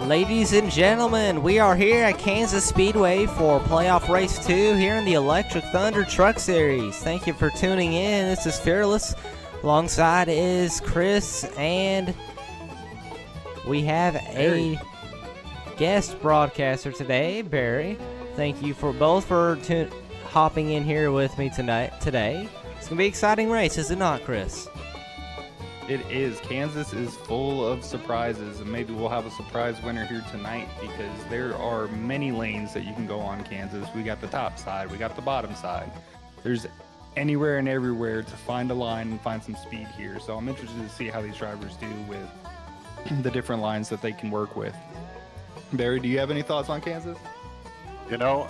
Ladies and gentlemen, we are here at Kansas Speedway for Playoff Race 2 here in the Electric Thunder Truck Series. Thank you for tuning in. This is Fearless. Alongside is Chris, and we have a guest broadcaster today, Barry. Thank you for both for hopping in here with me today. It's going to be an exciting race, is it not, Chris? It is. Kansas is full of surprises, and maybe we'll have a surprise winner here tonight because there are many lanes that you can go on Kansas. We got the top side, we got the bottom side. There's anywhere and everywhere to find a line and find some speed here. So I'm interested to see how these drivers do with the different lines that they can work with. Barry, do you have any thoughts on Kansas? You know,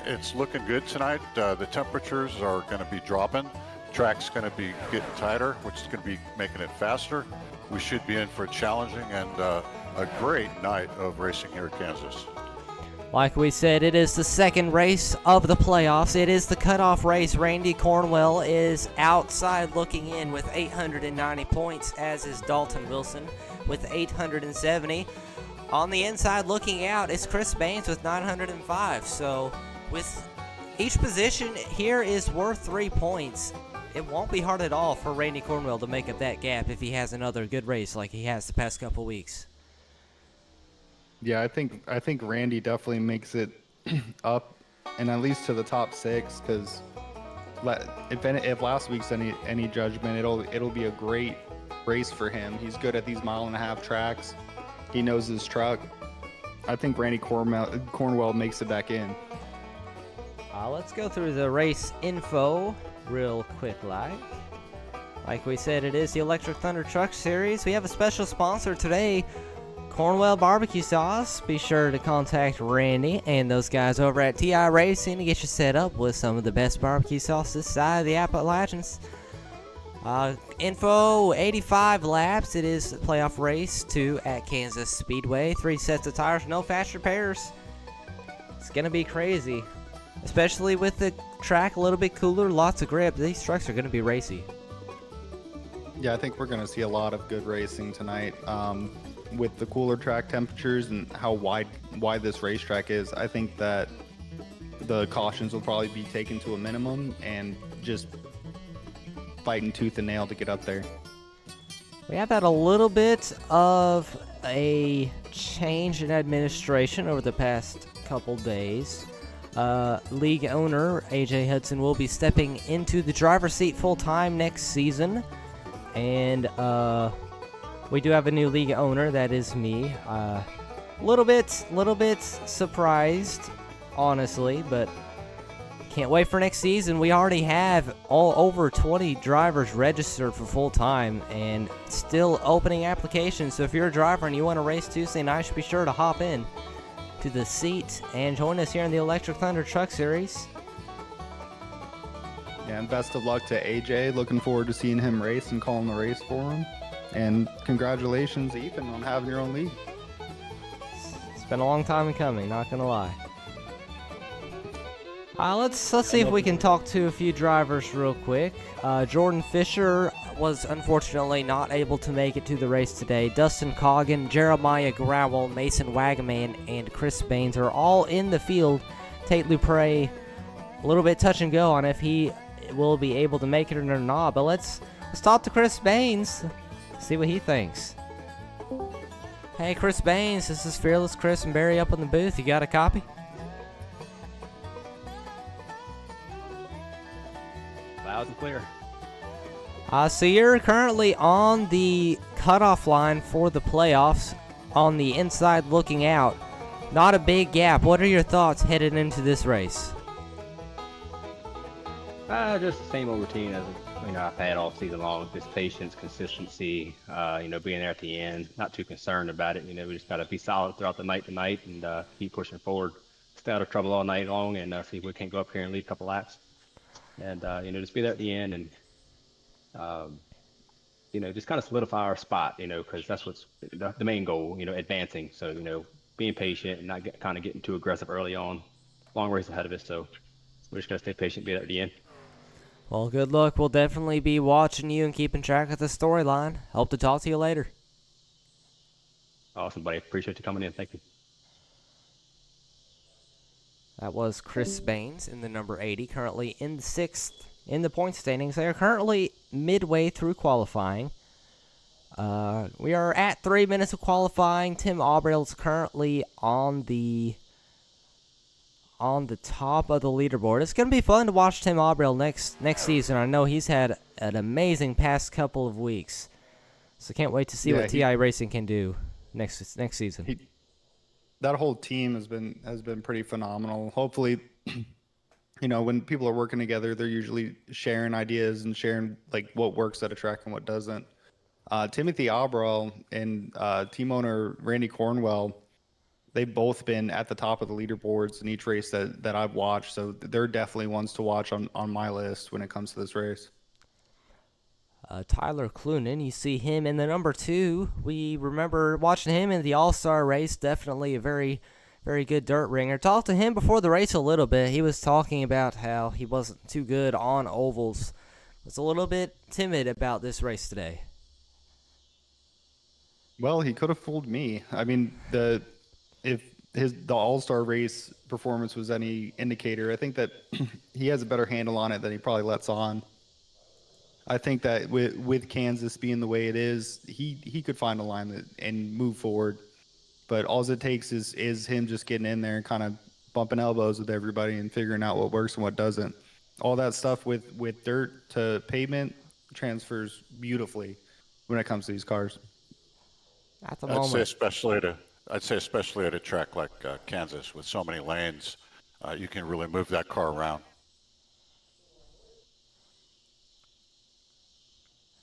it's looking good tonight. The temperatures are going to be dropping. Track's going to be getting tighter, which is going to be making it faster. We should be in for a challenging and a great night of racing here at Kansas. Like we said, it is the second race of the playoffs. It is the cutoff race. Randy Cornwell is outside looking in with 890 points, as is Dalton Wilson with 870. On the inside looking out is Chris Baines with 905. So with each position here is worth 3 points. It won't be hard at all for Randy Cornwell to make up that gap if he has another good race like he has the past couple weeks. Yeah, I think Randy definitely makes it up and at least to the top six, because if last week's any judgment, it'll be a great race for him. He's good at these 1.5 mile tracks. He knows his truck. I think Randy Cornwell makes it back in. Let's go through the race info real quick. Like we said, it is the Electric Thunder Truck Series. We have a special sponsor today, Cornwell Barbecue Sauce. Be sure to contact Randy and those guys over at TI Racing to get you set up with some of the best barbecue sauce this side of the Appalachians. Info, 85 laps. It is playoff race 2 at Kansas Speedway. 3 sets of tires, no fast repairs. It's going to be crazy, especially with the track a little bit cooler, lots of grip. These trucks are going to be racy. Yeah, I think we're going to see a lot of good racing tonight. With the cooler track temperatures and how wide this racetrack is, I think that the cautions will probably be taken to a minimum and just fighting tooth and nail to get up there. We have had a little bit of a change in administration over the past couple days. League owner AJ Hudson will be stepping into the driver's seat full-time next season, and we do have a new league owner. That is me. Little bit surprised, honestly, but can't wait for next season. We already have over 20 drivers registered for full-time and still opening applications. So if you're a driver and you want to race Tuesday night, be sure to hop in to the seat and join us here in the Electric Thunder Truck Series. Yeah, and best of luck to AJ. Looking forward to seeing him race and calling the race for him. And congratulations, Ethan, on having your own league. It's been a long time in coming, not gonna lie. Let's see if we can talk to a few drivers real quick. Jordan Fisher was unfortunately not able to make it to the race today. Dustin Coggin, Jeremiah Growell, Mason Wagaman, and Chris Baines are all in the field. Tate Lupre, a little bit touch and go on if he will be able to make it or not. But let's talk to Chris Baines, see what he thinks. Hey, Chris Baines, this is Fearless Chris and Barry up in the booth. You got a copy? Loud and clear. So you're currently on the cutoff line for the playoffs, on the inside looking out. Not a big gap. What are your thoughts headed into this race? Just the same old routine as I've had all season long. Just patience, consistency. Being there at the end. Not too concerned about it. We just got to be solid throughout the night tonight and keep pushing forward. Stay out of trouble all night long and see if we can't go up here and lead a couple laps. And just be there at the end and just kind of solidify our spot. Because that's what's the main goal. Advancing. So being patient and not getting too aggressive early on. Long race ahead of us. So we're just gonna stay patient, be there at the end. Well, good luck. We'll definitely be watching you and keeping track of the storyline. Hope to talk to you later. Awesome, buddy. Appreciate you coming in. Thank you. That was Chris Baines in the number 80, currently in the 6th in the point standings. They are currently midway through qualifying. We are at 3 minutes of qualifying. Tim Aubrell is currently on the top of the leaderboard. It's going to be fun to watch Tim Aubrell next season. I know he's had an amazing past couple of weeks, so can't wait to see what TI Racing can do next season. That whole team has been pretty phenomenal. Hopefully, when people are working together, they're usually sharing ideas and sharing like what works at a track and what doesn't. Timothy Aubrell and team owner Randy Cornwell, they've both been at the top of the leaderboards in each race that I've watched. So they're definitely ones to watch on my list when it comes to this race. Tyler Clunan, you see him in the number 2. We remember watching him in the All-Star race. Definitely a very, very good dirt ringer. Talked to him before the race a little bit. He was talking about how he wasn't too good on ovals. Was a little bit timid about this race today. Well, he could have fooled me. I mean, if the All-Star race performance was any indicator, I think that he has a better handle on it than he probably lets on. I think that with Kansas being the way it is, he could find a line and move forward. But all it takes is him just getting in there and kind of bumping elbows with everybody and figuring out what works and what doesn't. All that stuff with dirt to pavement transfers beautifully when it comes to these cars. At the moment, I'd say especially at a track like Kansas with so many lanes, you can really move that car around.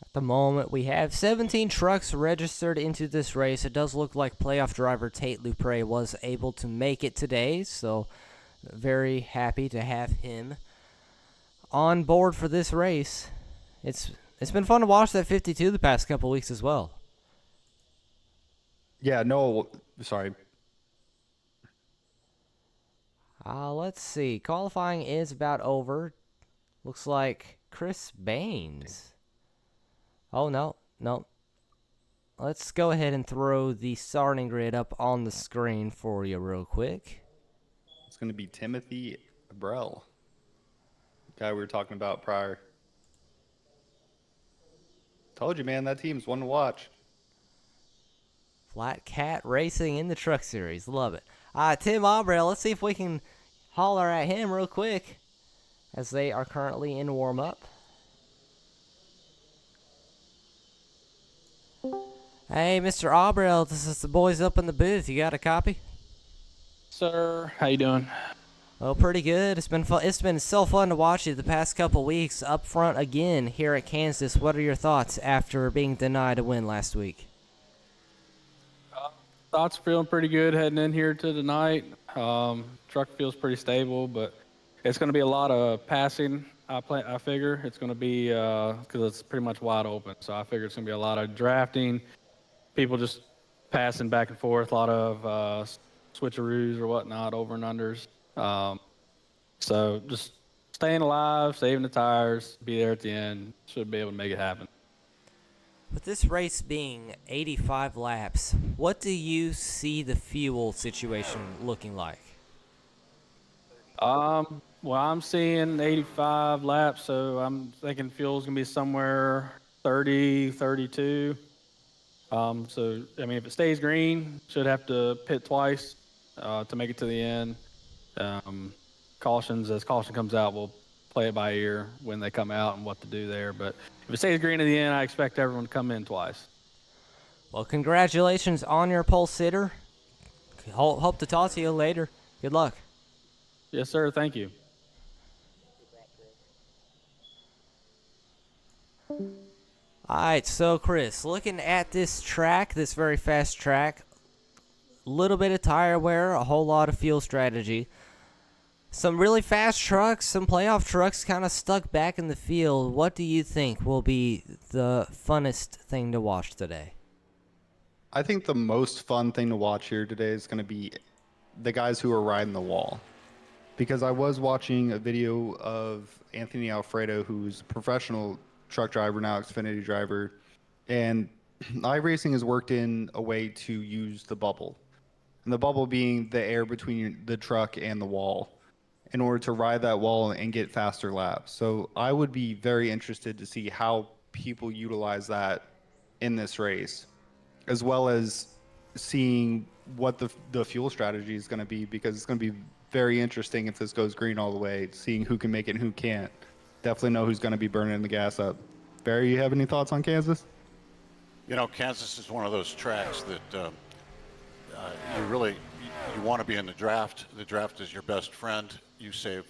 At the moment, we have 17 trucks registered into this race. It does look like playoff driver Tate Lupre was able to make it today, so very happy to have him on board for this race. It's been fun to watch that 52 the past couple weeks as well. Yeah, no, sorry. Let's see. Qualifying is about over. Looks like Chris Baines. Oh, no. Let's go ahead and throw the starting grid up on the screen for you real quick. It's going to be Timothy Aubrell, the guy we were talking about prior. Told you, man, that team's one to watch. Flat Cat Racing in the Truck Series. Love it. Tim Aubrell, let's see if we can holler at him real quick as they are currently in warm-up. Hey, Mr. Aubrell, this is the boys up in the booth. You got a copy? Sir, how you doing? Well, pretty good. It's been fun. It's been so fun to watch you the past couple weeks up front again here at Kansas. What are your thoughts after being denied a win last week? Thoughts feeling pretty good heading in here to tonight. Truck feels pretty stable, but it's going to be a lot of passing. I figure it's going to be because it's pretty much wide open. So I figure it's going to be a lot of drafting, people just passing back and forth, a lot of switcheroos or whatnot, over and unders. So just staying alive, saving the tires, be there at the end. Should be able to make it happen. With this race being 85 laps, what do you see the fuel situation looking like? Well, I'm seeing 85 laps, so I'm thinking fuel's going to be somewhere 30, 32. So, I mean, if it stays green, should have to pit twice to make it to the end. Cautions, as caution comes out, we'll play it by ear when they come out and what to do there. But if it stays green at the end, I expect everyone to come in twice. Well, congratulations on your pole sitter. Hope to talk to you later. Good luck. Yes, sir. Thank you. All right, so Chris, looking at this track, this very fast track, a little bit of tire wear, a whole lot of fuel strategy. Some really fast trucks, some playoff trucks kind of stuck back in the field. What do you think will be the funnest thing to watch today? I think the most fun thing to watch here today is going to be the guys who are riding the wall. Because I was watching a video of Anthony Alfredo, who's a professional truck driver now, Xfinity driver, and iRacing has worked in a way to use the bubble, and the bubble being the air between the truck and the wall, in order to ride that wall and get faster laps. So I would be very interested to see how people utilize that in this race, as well as seeing what the fuel strategy is going to be, because it's going to be very interesting if this goes green all the way, seeing who can make it and who can't. Definitely know who's going to be burning the gas up. Barry, you have any thoughts on Kansas? You know, Kansas is one of those tracks that you really you want to be in the draft. The draft is your best friend. You save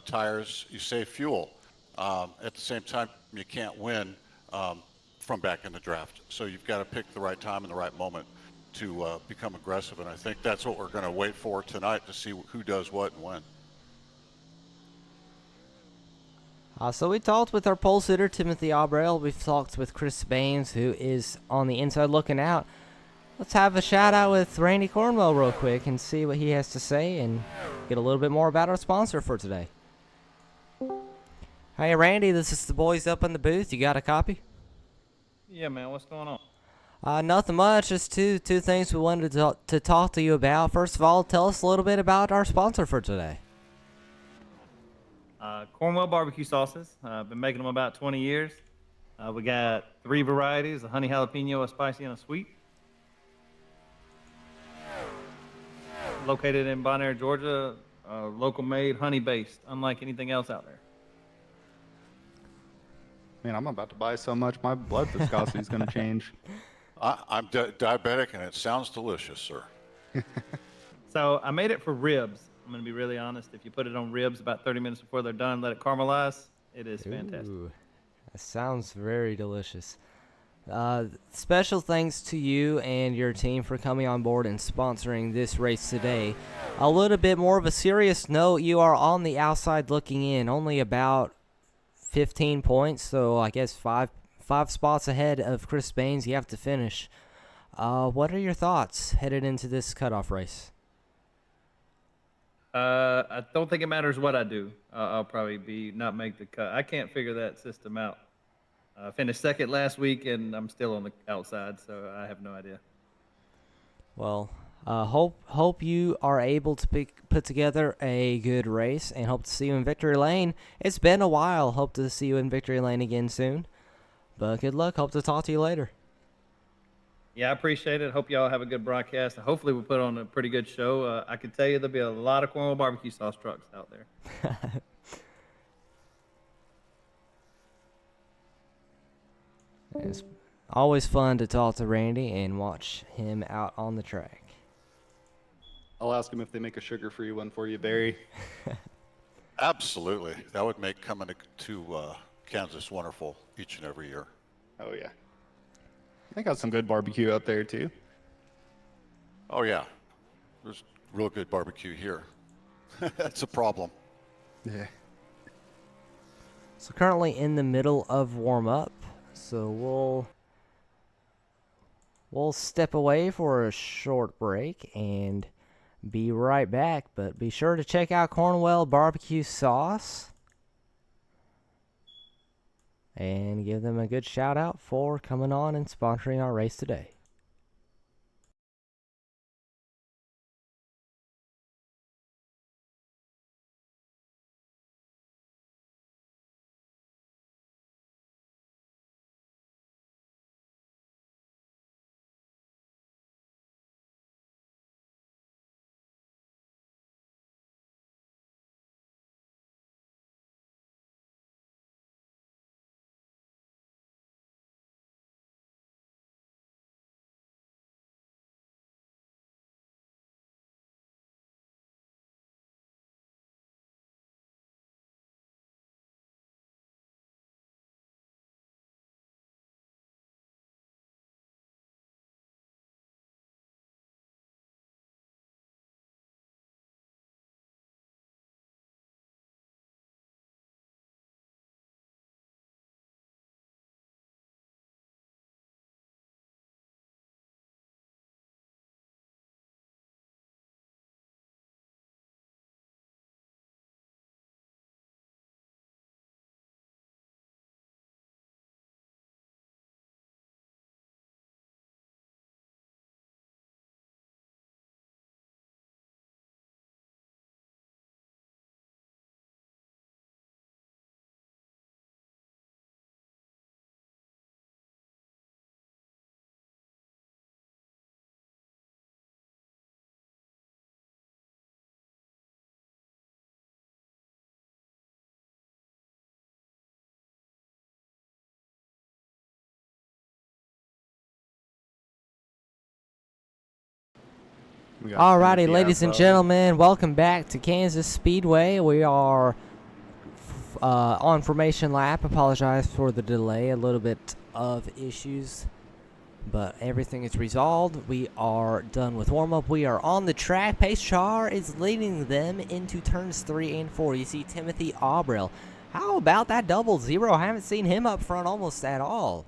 tires, you save fuel. At the same time, you can't win from back in the draft. So you've got to pick the right time and the right moment to become aggressive. And I think that's what we're going to wait for tonight, to see who does what and when. So we talked with our pole sitter, Timothy Abrell. We've talked with Chris Baines, who is on the inside looking out. Let's have a shout out with Randy Cornwell real quick and see what he has to say and get a little bit more about our sponsor for today. Hey, Randy, this is the boys up in the booth. You got a copy? Yeah, man, what's going on? Nothing much. Just two things we wanted to talk to you about. First of all, tell us a little bit about our sponsor for today. Cornwell Barbecue sauces. I've been making them about 20 years. We got 3 varieties: a honey jalapeno, a spicy, and a sweet. Located in Bonaire, Georgia, local made, honey based, unlike anything else out there. Man, I'm about to buy so much, my blood viscosity is going to change. I'm diabetic, and it sounds delicious, sir. So I made it for ribs. I'm going to be really honest. If you put it on ribs about 30 minutes before they're done, let it caramelize, it is fantastic. Ooh, that sounds very delicious. Special thanks to you and your team for coming on board and sponsoring this race today. A little bit more of a serious note, you are on the outside looking in, only about 15 points, so I guess five spots ahead of Chris Baines. You have to finish. What are your thoughts headed into this cutoff race? I don't think it matters what I do. I'll probably not make the cut. I can't figure that system out. I finished second last week, and I'm still on the outside, so I have no idea. Well, hope you are able to put together a good race, and hope to see you in victory lane. It's been a while. Hope to see you in victory lane again soon. But good luck. Hope to talk to you later. Yeah, I appreciate it. Hope y'all have a good broadcast. Hopefully, we put on a pretty good show. I can tell you there'll be a lot of Cornwell barbecue sauce trucks out there. It's always fun to talk to Randy and watch him out on the track. I'll ask him if they make a sugar-free one for you, Barry. Absolutely. That would make coming to Kansas wonderful each and every year. Oh, yeah. They got some good barbecue up there, too. Oh, yeah. There's real good barbecue here. That's a problem. Yeah. So currently in the middle of warm-up, so we'll step away for a short break and be right back. But be sure to check out Cornwell Barbecue Sauce and give them a good shout out for coming on and sponsoring our race today. We got Alrighty, Timothy ladies and Abbo. gentlemen, welcome back to Kansas Speedway. We are on formation lap. Apologize for the delay, a little bit of issues, but everything is resolved. We are done with warm-up. We are on the track. Pace Char is leading them into turns 3 and 4. You see Timothy Aubrell. How about that 00? I haven't seen him up front almost at all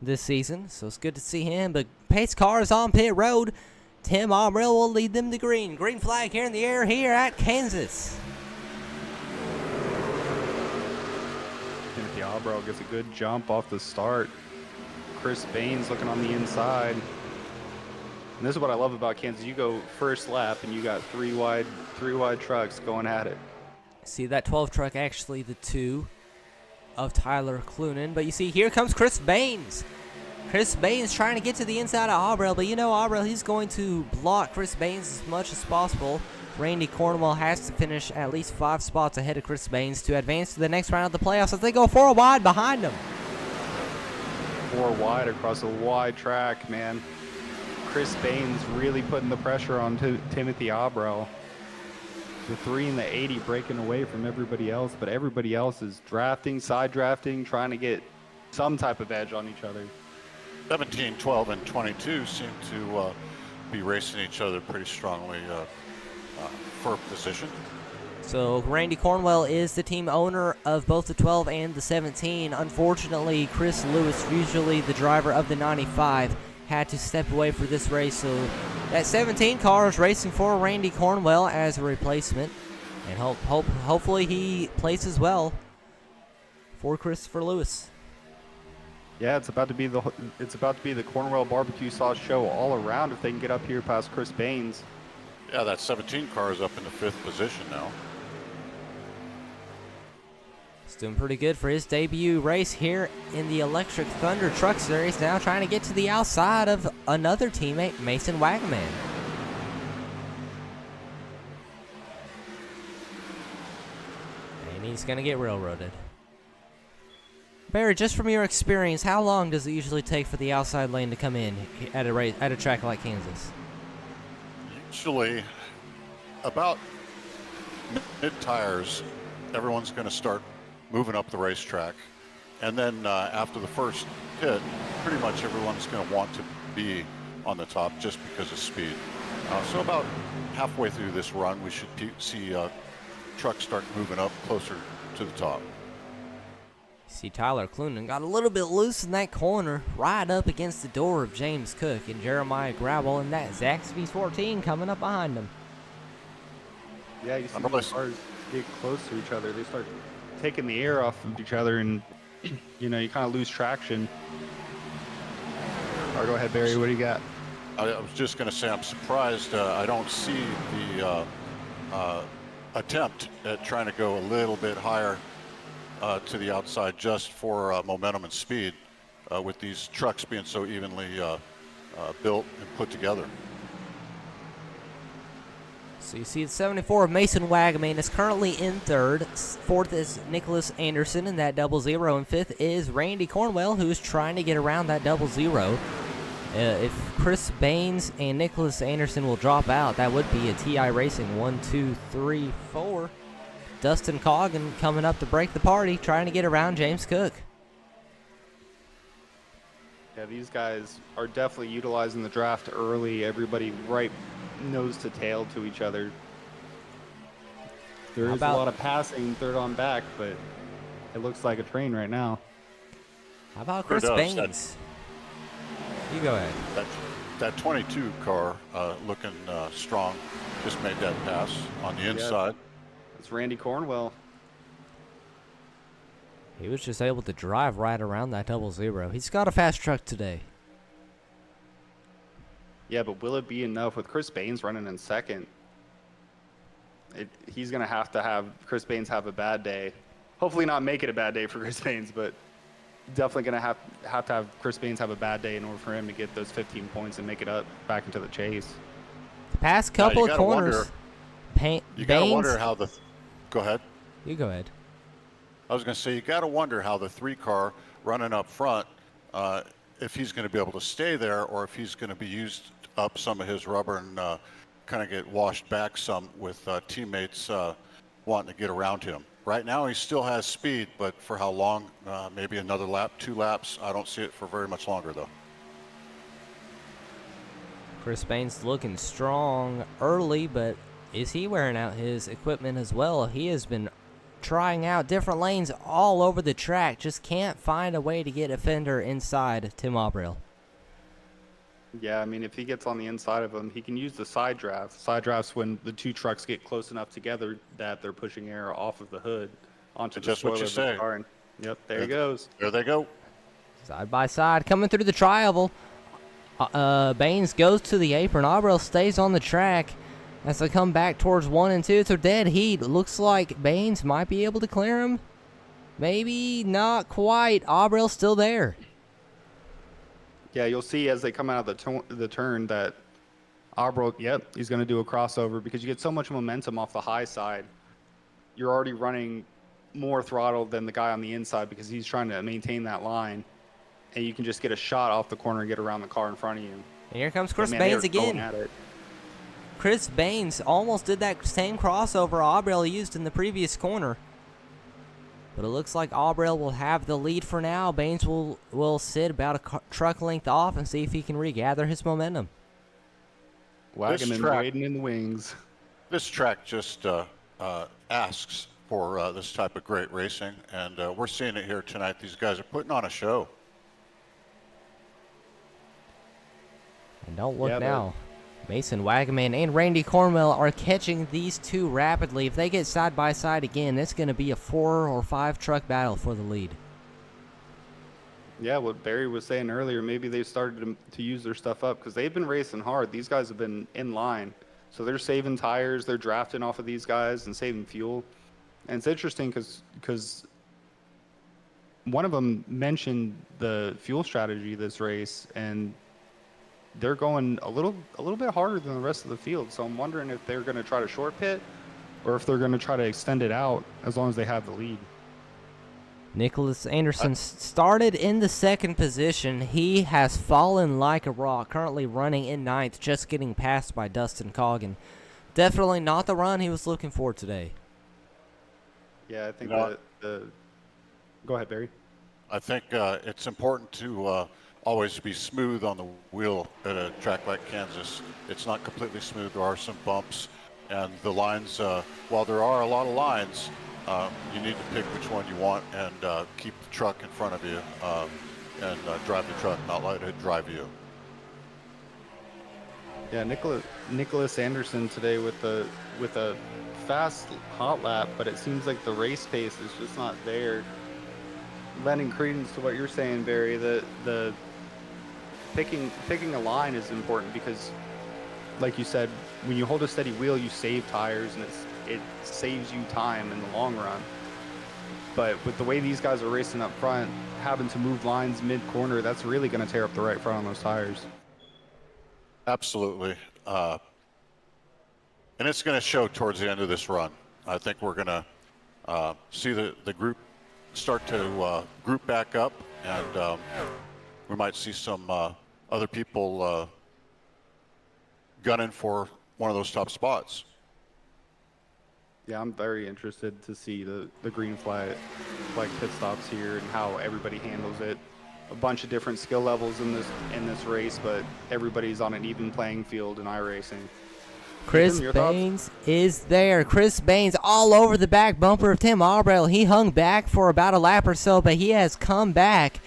this season, so it's good to see him. But Pace Car is on pit road. Tim Aubrell will lead them to green. Green flag here in the air here at Kansas. Timothy Aubrell gets a good jump off the start. Chris Baines looking on the inside. And this is what I love about Kansas. You go first lap and you got three wide trucks going at it. See that 12 truck, actually the 2 of Tyler Clunan. But you see, here comes Chris Baines. Chris Baines trying to get to the inside of Aubrell, but you know Aubrell, he's going to block Chris Baines as much as possible. Randy Cornwell has to finish at least 5 spots ahead of Chris Baines to advance to the next round of the playoffs as they go 4 wide behind him. 4 wide across a wide track, man. Chris Baines really putting the pressure on Timothy Aubrell. The 3 and the 80 breaking away from everybody else, but everybody else is drafting, side drafting, trying to get some type of edge on each other. 17, 12, and 22 seem to be racing each other pretty strongly for position. So Randy Cornwell is the team owner of both the 12 and the 17. Unfortunately, Chris Lewis, usually the driver of the 95, had to step away for this race. So that 17 car is racing for Randy Cornwell as a replacement, and hopefully he places well for Christopher Lewis. Yeah, it's about to be the Cornwell Barbecue Sauce show all around if they can get up here past Chris Baines. Yeah, that 17 car is up in the 5th position now. He's doing pretty good for his debut race here in the Electric Thunder Truck Series. Now trying to get to the outside of another teammate, Mason Wagaman. And he's going to get railroaded. Barry, just from your experience, how long does it usually take for the outside lane to come in at a track like Kansas? Usually, about mid-tires, everyone's going to start moving up the racetrack. And then after the first pit, pretty much everyone's going to want to be on the top just because of speed. So about halfway through this run, we should see trucks start moving up closer to the top. See, Tyler Clunan got a little bit loose in that corner, right up against the door of James Cook and Jeremiah Gravel, and that Zaxby's 14 coming up behind him. Yeah, you see the cars get close to each other. They start taking the air off of each other, and you know, you kind of lose traction. All right, go ahead, Barry. What do you got? I was just going to say I'm surprised I don't see the attempt at trying to go a little bit higher to the outside just for momentum and speed with these trucks being so evenly built and put together. So you see the 74 of Mason Wagaman is currently in third. 4th is Nicholas Anderson in that 00, and 5th is Randy Cornwell, who is trying to get around that 00. If Chris Baines and Nicholas Anderson will drop out, that would be a TI Racing 1, 2, 3, 4. Dustin Coggin coming up to break the party, trying to get around James Cook. Yeah, these guys are definitely utilizing the draft early. Everybody right nose to tail to each other. There is a lot of passing third on back, but it looks like a train right now. How about Chris Baines? You go ahead. That 22 car looking strong. Just made that pass on the inside. It's Randy Cornwell. He was just able to drive right around that 00. He's got a fast truck today. Yeah, but will it be enough with Chris Baines running in second? He's going to have Chris Baines have a bad day. Hopefully not make it a bad day for Chris Baines, but definitely going to have Chris Baines have a bad day in order for him to get those 15 points and make it up back into the chase. The past couple of corners. You got to wonder how the... Go ahead. You go ahead. I was going to say, you got to wonder how the 3 car running up front, if he's going to be able to stay there or if he's going to be used up some of his rubber and kind of get washed back some with teammates wanting to get around him. Right now, he still has speed, but for how long? Maybe another lap, 2 laps. I don't see it for very much longer, though. Chris Baines looking strong early, but is he wearing out his equipment as well? He has been trying out different lanes all over the track, just can't find a way to get a fender inside Tim Aubrell. Yeah, I mean, if he gets on the inside of him, he can use the side draft. Side drafts when the two trucks get close enough together that they're pushing air off of the hood onto the Just what spoiler you of the say. car. And, yep, there he goes. There they go. Side by side, coming through the tri-oval. Baines goes to the apron. Aubrell stays on the track as they come back towards 1 and 2. It's a dead heat. Looks like Baines might be able to clear him. Maybe not quite. Aubrell's still there. Yeah, you'll see as they come out of the turn that Aubrell, yep, he's going to do a crossover because you get so much momentum off the high side. You're already running more throttle than the guy on the inside because he's trying to maintain that line. And you can just get a shot off the corner and get around the car in front of you. And here comes Chris Man, they Baines are going again. at it. Chris Baines almost did that same crossover Aubrell used in the previous corner. But it looks like Aubrell will have the lead for now. Baines will sit about a truck length off and see if he can regather his momentum. Wagging and track- waiting in the wings. This track just asks for this type of great racing, and we're seeing it here tonight. These guys are putting on a show. And don't look Yeah, now. Mason Wagaman and Randy Cornwell are catching these two rapidly. If they get side by side again, it's going to be a 4 or 5 truck battle for the lead. Yeah, what Barry was saying earlier, maybe they started to use their stuff up because they've been racing hard. These guys have been in line. So they're saving tires, they're drafting off of these guys and saving fuel. And it's interesting because one of them mentioned the fuel strategy this race, and they're going a little bit harder than the rest of the field. So I'm wondering if they're going to try to short pit or if they're going to try to extend it out as long as they have the lead. Nicholas Anderson started in the second position. He has fallen like a rock, currently running in 9th, just getting passed by Dustin Coggin. Definitely not the run he was looking for today. Yeah, I think No. Go ahead, Barry. I think it's important to always be smooth on the wheel at a track like Kansas. It's not completely smooth. There are some bumps, and the lines, while there are a lot of lines, you need to pick which one you want and keep the truck in front of you and drive the truck, not let it drive you. Yeah, Nicholas Anderson today with a fast hot lap, but it seems like the race pace is just not there. Lending credence to what you're saying, Barry, the picking a line is important because, like you said, when you hold a steady wheel, you save tires and it saves you time in the long run. But with the way these guys are racing up front, having to move lines mid-corner, that's really going to tear up the right front on those tires. Absolutely. And it's going to show towards the end of this run. I think we're going to see the group start to group back up, and we might see some other people gunning for one of those top spots. Yeah, I'm very interested to see the green flag pit stops here and how everybody handles it. A bunch of different skill levels in this race, but everybody's on an even playing field in iRacing. Chris Ethan, your thoughts? Baines is there. Chris Baines all over the back bumper of Tim Aubrell. He hung back for about a lap or so, but he has come back.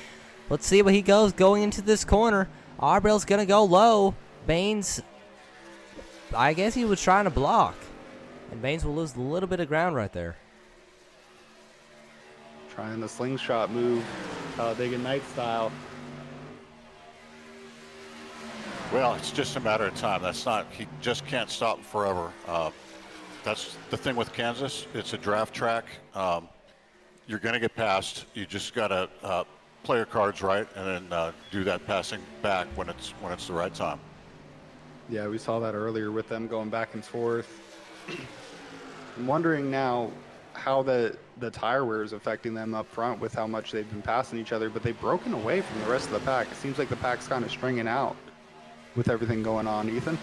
Let's see what he goes going into this corner. Aubrell's going to go low. Baines, I guess he was trying to block. And Baines will lose a little bit of ground right there. Trying the slingshot move, Talladega Night style. Well, it's just a matter of time. He just can't stop forever. That's the thing with Kansas. It's a draft track. You're going to get passed. You just got to play your cards right and then do that passing back when it's the right time. Yeah, we saw that earlier with them going back and forth. I'm wondering now how the tire wear is affecting them up front with how much they've been passing each other, but they've broken away from the rest of the pack. It seems like the pack's kind of stringing out with everything going on. Ethan?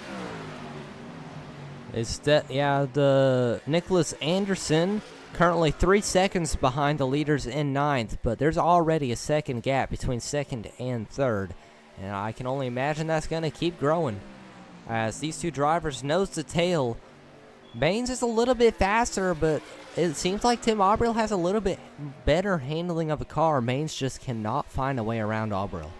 The Nicholas Anderson currently 3 seconds behind the leaders in ninth, but there's already a second gap between second and third, and I can only imagine that's going to keep growing as these two drivers nose to tail. Baines is a little bit faster, but it seems like Tim Aubrell has a little bit better handling of the car. Baines just cannot find a way around Aubrell.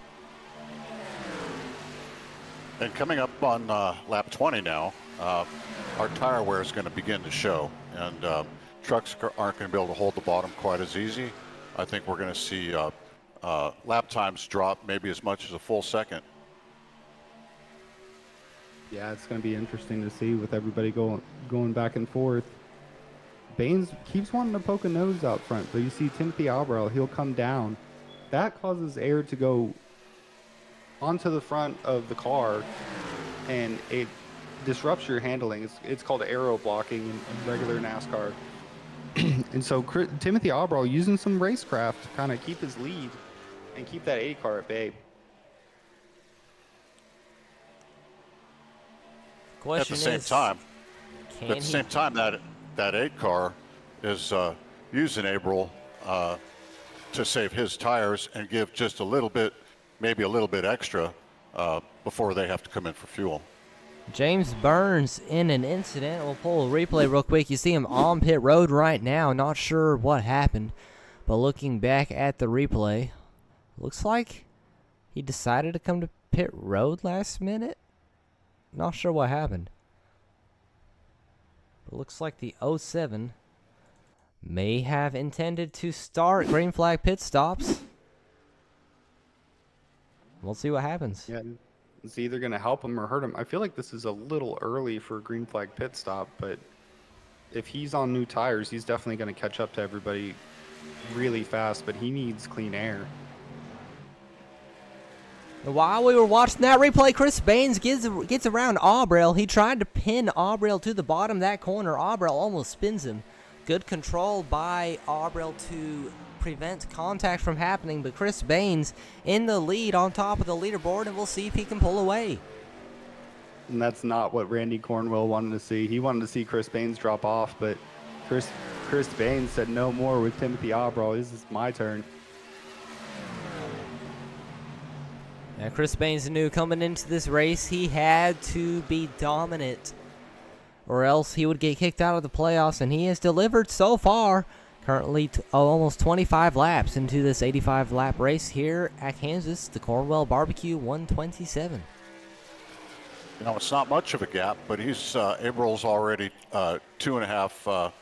And coming up on lap 20 now, our tire wear is going to begin to show, and trucks aren't going to be able to hold the bottom quite as easy. I think we're going to see lap times drop maybe as much as a full second. Yeah, it's going to be interesting to see with everybody going back and forth. Baines keeps wanting to poke a nose out front, but you see Timothy Aubrell, he'll come down. That causes air to go onto the front of the car, and it disrupts your handling. It's called aero blocking in regular NASCAR. And so Timothy Aubrell using some racecraft to kind of keep his lead and keep that 80 car at bay. At the same time, that 8 car is using Aubrell to save his tires and give just a little bit, maybe a little bit extra before they have to come in for fuel. James Burns in an incident. We'll pull a replay real quick. You see him on pit road right now. Not sure what happened, but looking back at the replay, looks like he decided to come to pit road last minute. Not sure what happened. But looks like the 07 may have intended to start green flag pit stops. We'll see what happens. Yeah, it's either going to help him or hurt him. I feel like this is a little early for a green flag pit stop, but if he's on new tires, he's definitely going to catch up to everybody really fast, but he needs clean air. While we were watching that replay, Chris Baines gets around Aubrell. He tried to pin Aubrell to the bottom of that corner. Aubrell almost spins him. Good control by Aubrell to prevent contact from happening, but Chris Baines in the lead on top of the leaderboard, and we'll see if he can pull away. And that's not what Randy Cornwell wanted to see. He wanted to see Chris Baines drop off, but Chris Baines said no more with Timothy Aubrell. This is my turn. Now, Chris Baines knew coming into this race he had to be dominant, or else he would get kicked out of the playoffs, and he has delivered so far. Currently almost 25 laps into this 85-lap race here at Kansas, the Cornwell Barbeque 127. You know, it's not much of a gap, but Aubrell's already 2.5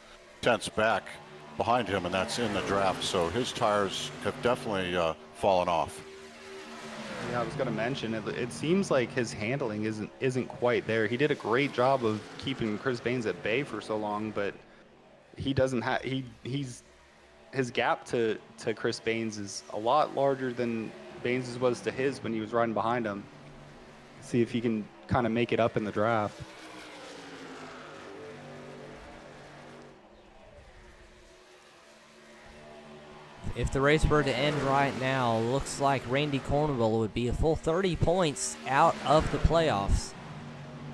tenths back behind him, and that's in the draft, so his tires have definitely fallen off. Yeah, I was going to mention it seems like his handling isn't quite there. He did a great job of keeping Chris Baines at bay for so long, but he doesn't have his gap to Chris Baines is a lot larger than Baines's was to his when he was riding behind him. See if he can kind of make it up in the draft. If the race were to end right now, looks like Randy Cornwell would be a full 30 points out of the playoffs.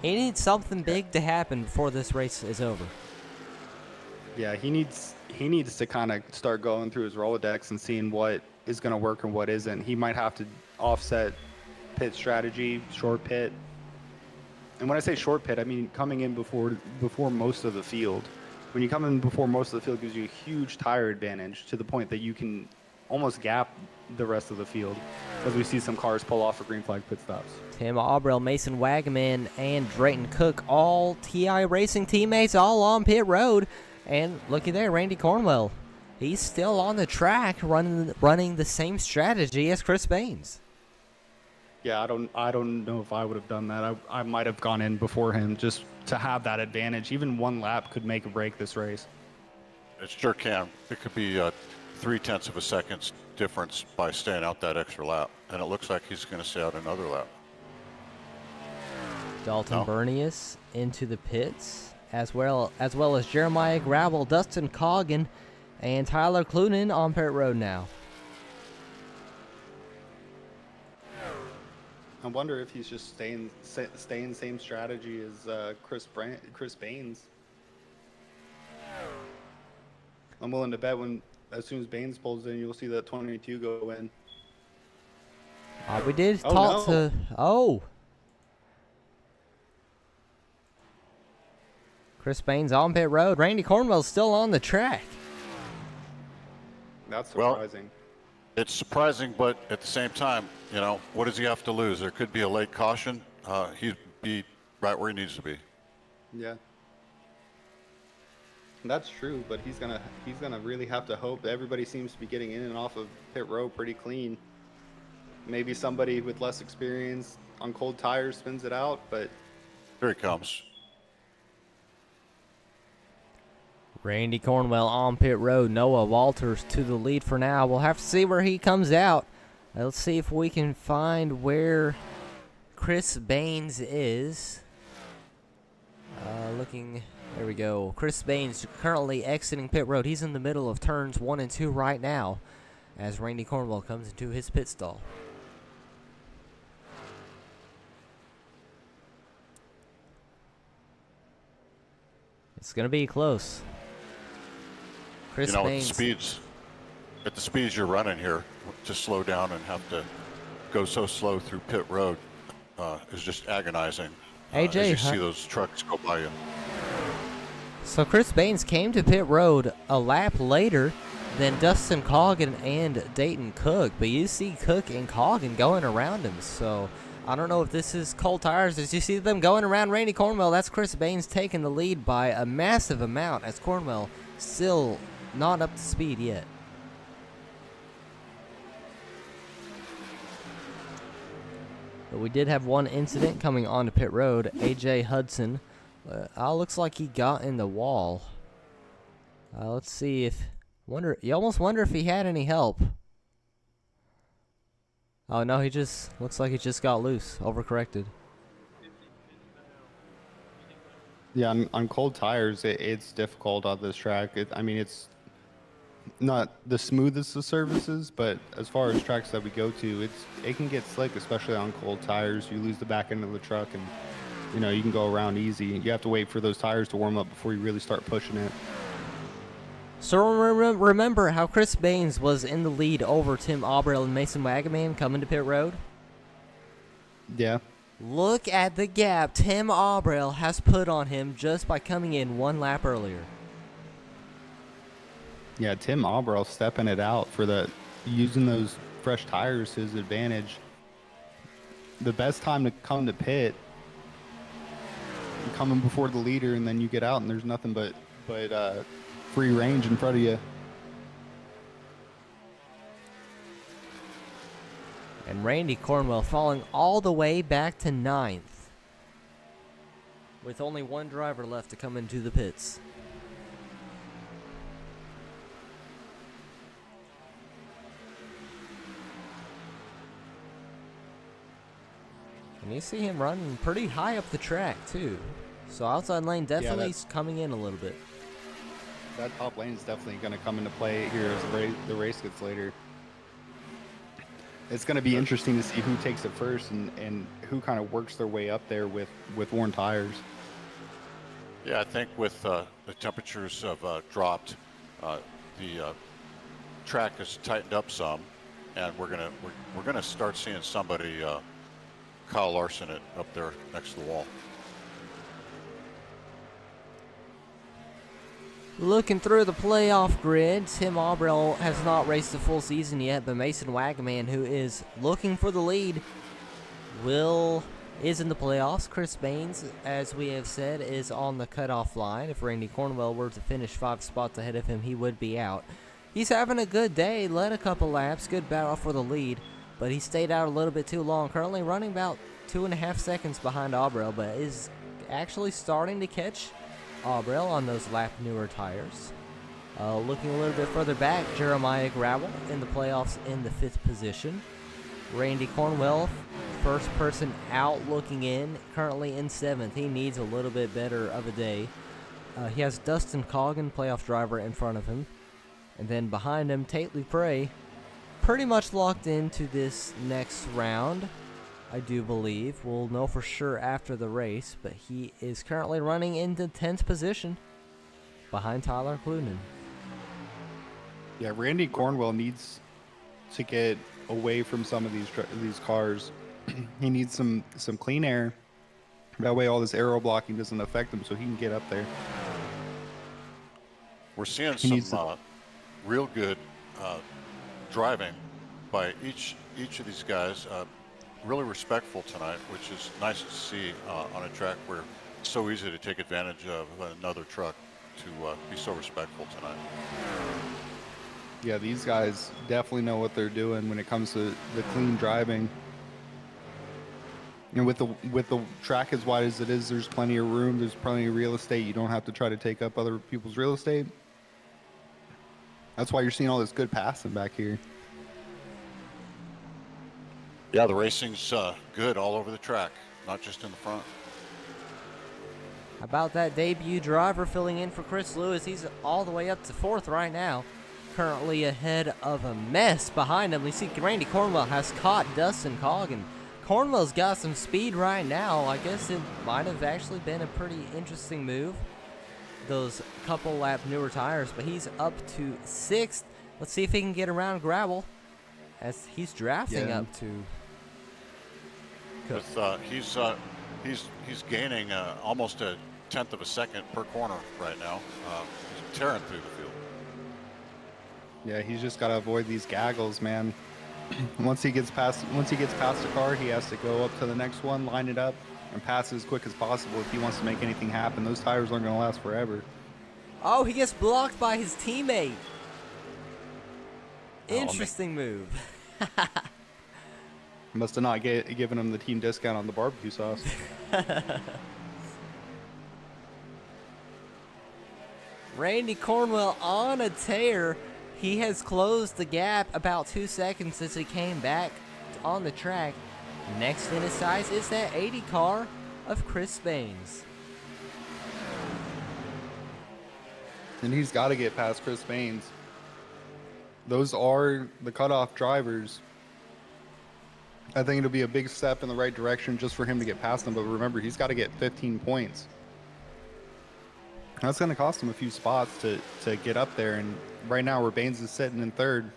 He needs something big to happen before this race is over. Yeah, he needs to kind of start going through his Rolodex and seeing what is going to work and what isn't. He might have to offset pit strategy, short pit. And when I say short pit, I mean coming in before most of the field. When you come in before most of the field, it gives you a huge tire advantage to the point that you can almost gap the rest of the field, as we see some cars pull off for green flag pit stops. Tim Aubrell, Mason Wagaman, and Drayton Cook, all TI Racing teammates, all on pit road. And looky there, Randy Cornwell. He's still on the track running the same strategy as Chris Baines. Yeah, I don't know if I would have done that. I might have gone in before him just to have that advantage. Even one lap could make or break this race. It sure can. It could be 0.3 of a second difference by staying out that extra lap, and it looks like he's going to stay out another lap. Dalton Bernius into the pits, as well as Jeremiah Gravel, Dustin Coggin, and Tyler Clunan on pit road now. I wonder if he's just staying same strategy as Chris Baines. I'm willing to bet as soon as Baines pulls in, you'll see that 22 go in. We did Oh, talk no. to. Oh. Chris Baines on pit road. Randy Cornwell's still on the track. That's Well, surprising. It's surprising, but at the same time, what does he have to lose? There could be a late caution. He'd be right where he needs to be. Yeah. That's true, but he's gonna really have to hope that everybody seems to be getting in and off of pit road pretty clean. Maybe somebody with less experience on cold tires spins it out, but Here he comes. Randy Cornwell on pit road. Noah Walters to the lead for now. We'll have to see where he comes out. Let's see if we can find where Chris Baines is. There we go. Chris Baines currently exiting pit road. He's in the middle of turns 1 and 2 right now as Randy Cornwell comes into his pit stall. It's going to be close. Chris Baines. At the speeds you're running here, to slow down and have to go so slow through pit road is just agonizing. AJ, as you see those trucks go by you. So Chris Baines came to pit road a lap later than Dustin Coggin and Dayton Cook, but you see Cook and Coggin going around him. So I don't know if this is cold tires. As you see them going around Randy Cornwell, that's Chris Baines taking the lead by a massive amount, as Cornwell still not up to speed yet. But we did have one incident coming onto pit road. AJ Hudson, looks like he got in the wall. Let's see if you almost wonder if he had any help. Oh no, he just looks like he just got loose, overcorrected. yeah, on cold tires, it's difficult on this track. It's not the smoothest of surfaces, but as far as tracks that we go to, it can get slick, especially on cold tires. You lose the back end of the truck, and you can go around easy. You have to wait for those tires to warm up before you really start pushing it. So remember how Chris Baines was in the lead over Tim Aubrell and Mason Wagaman coming to pit road? Yeah. Look at the gap Tim Aubrell has put on him just by coming in one lap earlier. Yeah, Tim Aubrell stepping it out using those fresh tires to his advantage. The best time to come to pit, coming before the leader, and then you get out and there's nothing but free range in front of you. And Randy Cornwell falling all the way back to 9th, with only one driver left to come into the pits. And you see him running pretty high up the track, too. So outside lane definitely coming in a little bit. That top lane is definitely going to come into play here as the race gets later. It's going to be interesting to see who takes it first and who kind of works their way up there with worn tires. Yeah, I think with the temperatures have dropped, the track has tightened up some, and we're gonna start seeing somebody, Kyle Larson, up there next to the wall. Looking through the playoff grid, Tim Aubrell has not raced a full season yet, but Mason Wagaman, who is looking for the lead, is in the playoffs. Chris Baines, as we have said, is on the cutoff line. If Randy Cornwell were to finish 5 spots ahead of him, he would be out. He's having a good day, led a couple laps, good battle for the lead, but he stayed out a little bit too long. Currently running about 2.5 seconds behind Aubrell, but is actually starting to catch Aubrell on those lap newer tires. Looking a little bit further back, Jeremiah Gravel in the playoffs in the 5th position. Randy Cornwell, first person out looking in, currently in 7th. He needs a little bit better of a day. He has Dustin Coggin, playoff driver, in front of him. And then behind him, Tate Lupre, pretty much locked into this next round. I do believe. We'll know for sure after the race, but he is currently running into 10th position behind Tyler Clunan. Yeah, Randy Cornwell needs to get away from some of these cars. He needs some clean air. That way all this aero blocking doesn't affect him, so he can get up there. We're seeing He some real good driving by each of these guys. Really respectful tonight, which is nice to see on a track where it's so easy to take advantage of another truck, to be so respectful tonight. Yeah, these guys definitely know what they're doing when it comes to the clean driving. And with the track as wide as it is, there's plenty of room. There's plenty of real estate. You don't have to try to take up other people's real estate. That's why you're seeing all this good passing back here. Yeah, the racing's good all over the track, not just in the front. How about that debut driver filling in for Chris Lewis? He's all the way up to 4th right now. Currently ahead of a mess behind him. We see Randy Cornwell has caught Dustin Coggin. Cornwell's got some speed right now. I guess it might have actually been a pretty interesting move, those couple lap newer tires, but he's up to 6th. Let's see if he can get around gravel as he's drafting up to. He's gaining almost a 1/10 of a second per corner right now. He's tearing through the field. Yeah, he's just got to avoid these gaggles, man. Once he gets past a car, he has to go up to the next one, line it up, and pass it as quick as possible if he wants to make anything happen. Those tires aren't going to last forever. Oh, he gets blocked by his teammate. Oh, Interesting move. Must have not given him the team discount on the barbecue sauce. Randy Cornwell on a tear. He has closed the gap about 2 seconds since he came back on the track. Next in his size is that 80 car of Chris Baines. And he's got to get past Chris Baines. Those are the cutoff drivers. I think it'll be a big step in the right direction just for him to get past them. But remember, he's got to get 15 points. That's going to cost him a few spots to get up there. And right now, where Baines is sitting in 3rd,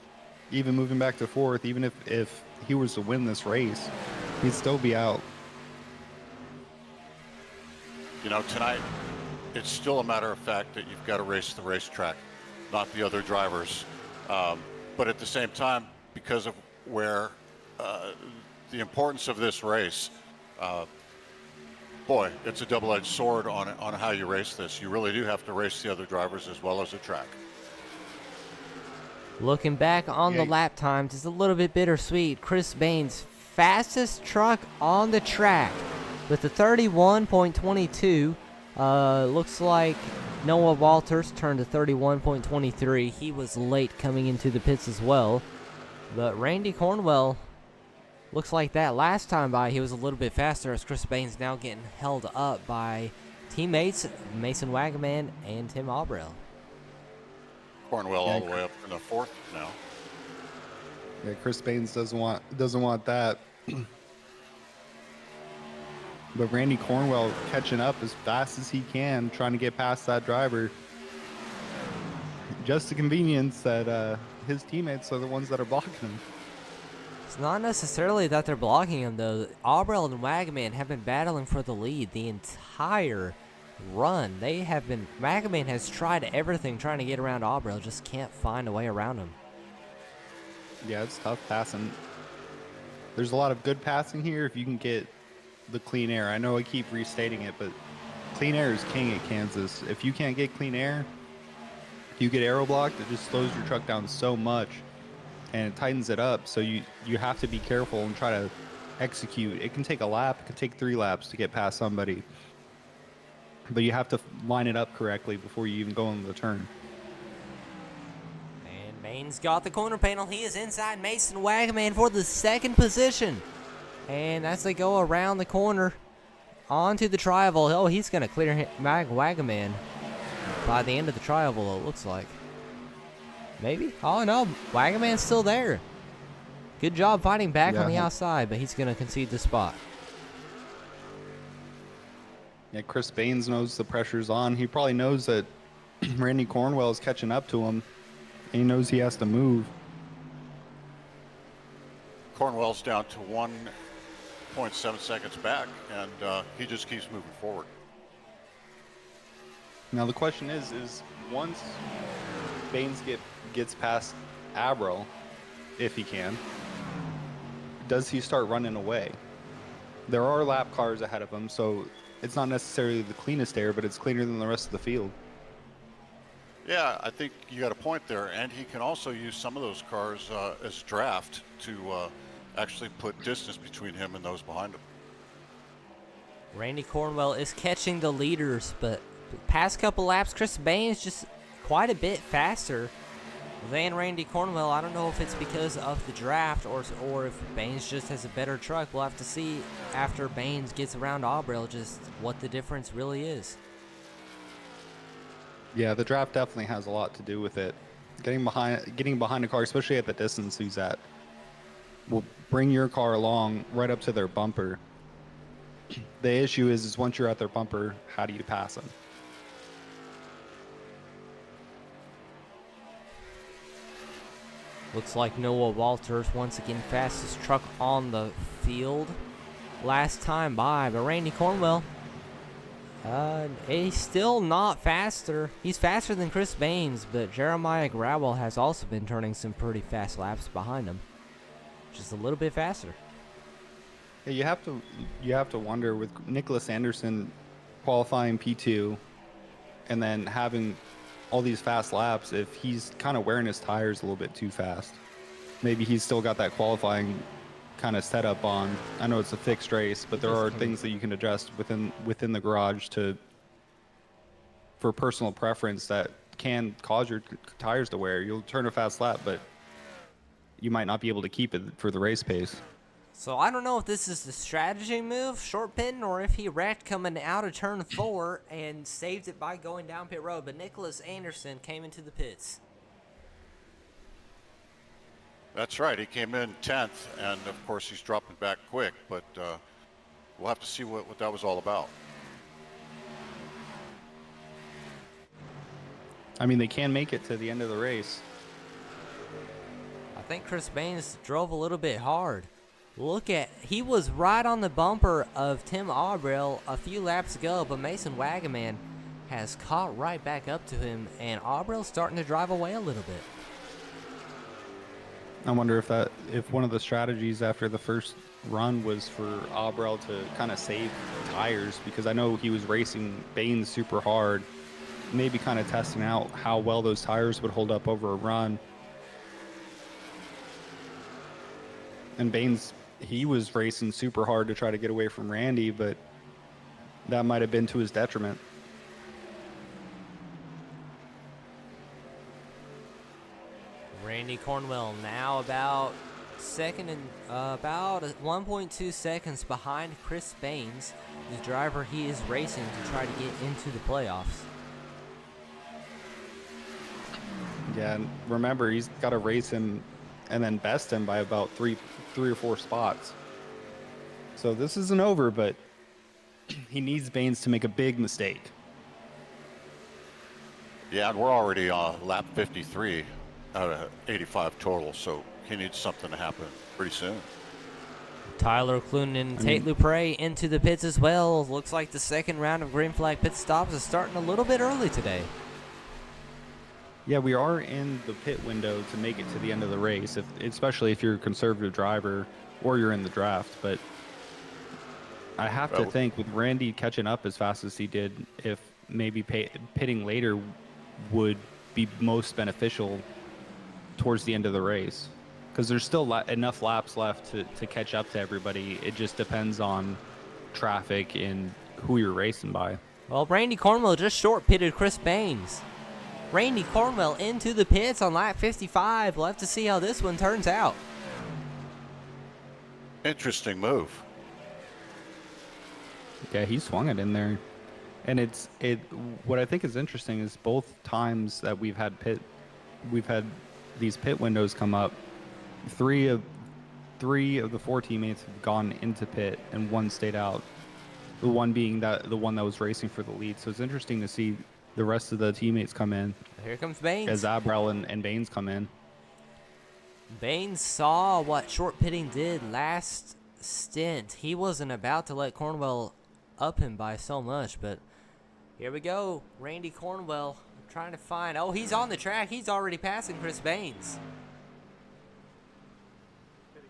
even moving back to 4th, even if he was to win this race, he'd still be out. You know, tonight, it's still a matter of fact that you've got to race the racetrack, not the other drivers. But at the same time, because of where the importance of this race, boy, it's a double-edged sword on how you race this. You really do have to race the other drivers as well as the track. Looking back on the lap times, it's a little bit bittersweet. Chris Baines, fastest truck on the track with the 31.22. Looks like Noah Walters turned to 31.23. He was late coming into the pits as well. But Randy Cornwell looks like that last time by, he was a little bit faster, as Chris Baines now getting held up by teammates Mason Wagaman and Tim Aubrell. Cornwell all the way up in the 4th now. Yeah, Chris Baines doesn't want that. But Randy Cornwell catching up as fast as he can, trying to get past that driver. Just the convenience that his teammates are the ones that are blocking him. It's not necessarily that they're blocking him, though. Aubrell and Wagaman have been battling for the lead the entire run. Wagaman has tried everything trying to get around Aubrell, just can't find a way around him. Yeah, it's tough passing. There's a lot of good passing here if you can get the clean air. I know I keep restating it, but clean air is king at Kansas. If you can't get clean air, you get aero blocked, it just slows your truck down so much and it tightens it up. So you have to be careful and try to execute. It can take a lap, it can take 3 laps to get past somebody, but you have to line it up correctly before you even go into the turn. And Baines got the corner panel. He is inside Mason Wagaman for the 2nd position. And as they go around the corner onto the tri-oval, he's going to clear Wagaman by the end of the tri-oval, it looks like. Maybe? Oh, no. Wagaman's still there. Good job fighting back on the Yeah. outside, but he's going to concede the spot. Yeah, Chris Baines knows the pressure's on. He probably knows that Randy Cornwell is catching up to him. And he knows he has to move. Cornwell's down to 1.7 seconds back, and he just keeps moving forward. Now the question is once Baines gets past Abril, if he can, does he start running away? There are lap cars ahead of him, so it's not necessarily the cleanest air, but it's cleaner than the rest of the field. Yeah, I think you got a point there, and he can also use some of those cars as draft to actually put distance between him and those behind him. Randy Cornwell is catching the leaders, but the past couple laps, Chris Baines just quite a bit faster than Randy Cornwell. I don't know if it's because of the draft or if Baines just has a better truck. We'll have to see after Baines gets around Abril just what the difference really is. Yeah, the draft definitely has a lot to do with it. Getting behind a car, especially at the distance he's at, will bring your car along right up to their bumper. The issue is once you're at their bumper, how do you pass them? Looks like Noah Walters once again fastest truck on the field. Last time by, but Randy Cornwell, he's still not faster. He's faster than Chris Baines, but Jeremiah Growell has also been turning some pretty fast laps behind him. Just a little bit faster. Yeah, you have to wonder with Nicholas Anderson qualifying P2 and then having all these fast laps, if he's kind of wearing his tires a little bit too fast. Maybe he's still got that qualifying kind of setup on. I know it's a fixed race, but there are things that you can adjust within the garage for personal preference that can cause your tires to wear. You'll turn a fast lap, but you might not be able to keep it for the race pace. So I don't know if this is the strategy move, short pitting, or if he wrecked coming out of turn 4 and saved it by going down pit road. But Nicholas Anderson came into the pits. That's right. He came in 10th, and of course he's dropping back quick, but we'll have to see what that was all about. I mean, they can make it to the end of the race. I think Chris Baines drove a little bit hard. He was right on the bumper of Tim Abril a few laps ago, but Mason Wagaman has caught right back up to him, and Abril's starting to drive away a little bit. I wonder if one of the strategies after the first run was for Abril to kind of save tires, because I know he was racing Baines super hard, maybe kind of testing out how well those tires would hold up over a run. And Baines, he was racing super hard to try to get away from Randy, but that might have been to his detriment. Randy Cornwell now about second and about 1.2 seconds behind Chris Baines, the driver he is racing to try to get into the playoffs. Yeah, and remember, he's got to race him and then best him by about three or four spots. So this isn't over, but he needs Baines to make a big mistake. Yeah, and we're already on lap 53 out of 85 total, so he needs something to happen pretty soon. Tyler Clunan and Tate Lupre into the pits as well. Looks like the second round of green flag pit stops is starting a little bit early today. Yeah, we are in the pit window to make it to the end of the race, especially if you're a conservative driver or you're in the draft. But I have to think with Randy catching up as fast as he did, if maybe pitting later would be most beneficial towards the end of the race, because there's still enough laps left to catch up to everybody. It just depends on traffic and who you're racing by. Well, Randy Cornwell just short pitted Chris Baines. Randy Cornwell into the pits on lap 55. We'll have to see how this one turns out. Interesting move. Yeah, he swung it in there. And what I think is interesting is both times that we've had these pit windows come up, three of 3 of the 4 teammates have gone into pit and 1 stayed out. The one being the one that was racing for the lead. So it's interesting to see the rest of the teammates come in Here comes Baines. as Abrel and Baines come in. Baines saw what short pitting did last stint. He wasn't about to let Cornwell up him by so much, but here we go. Randy Cornwell trying to find. Oh, he's on the track. He's already passing Chris Baines.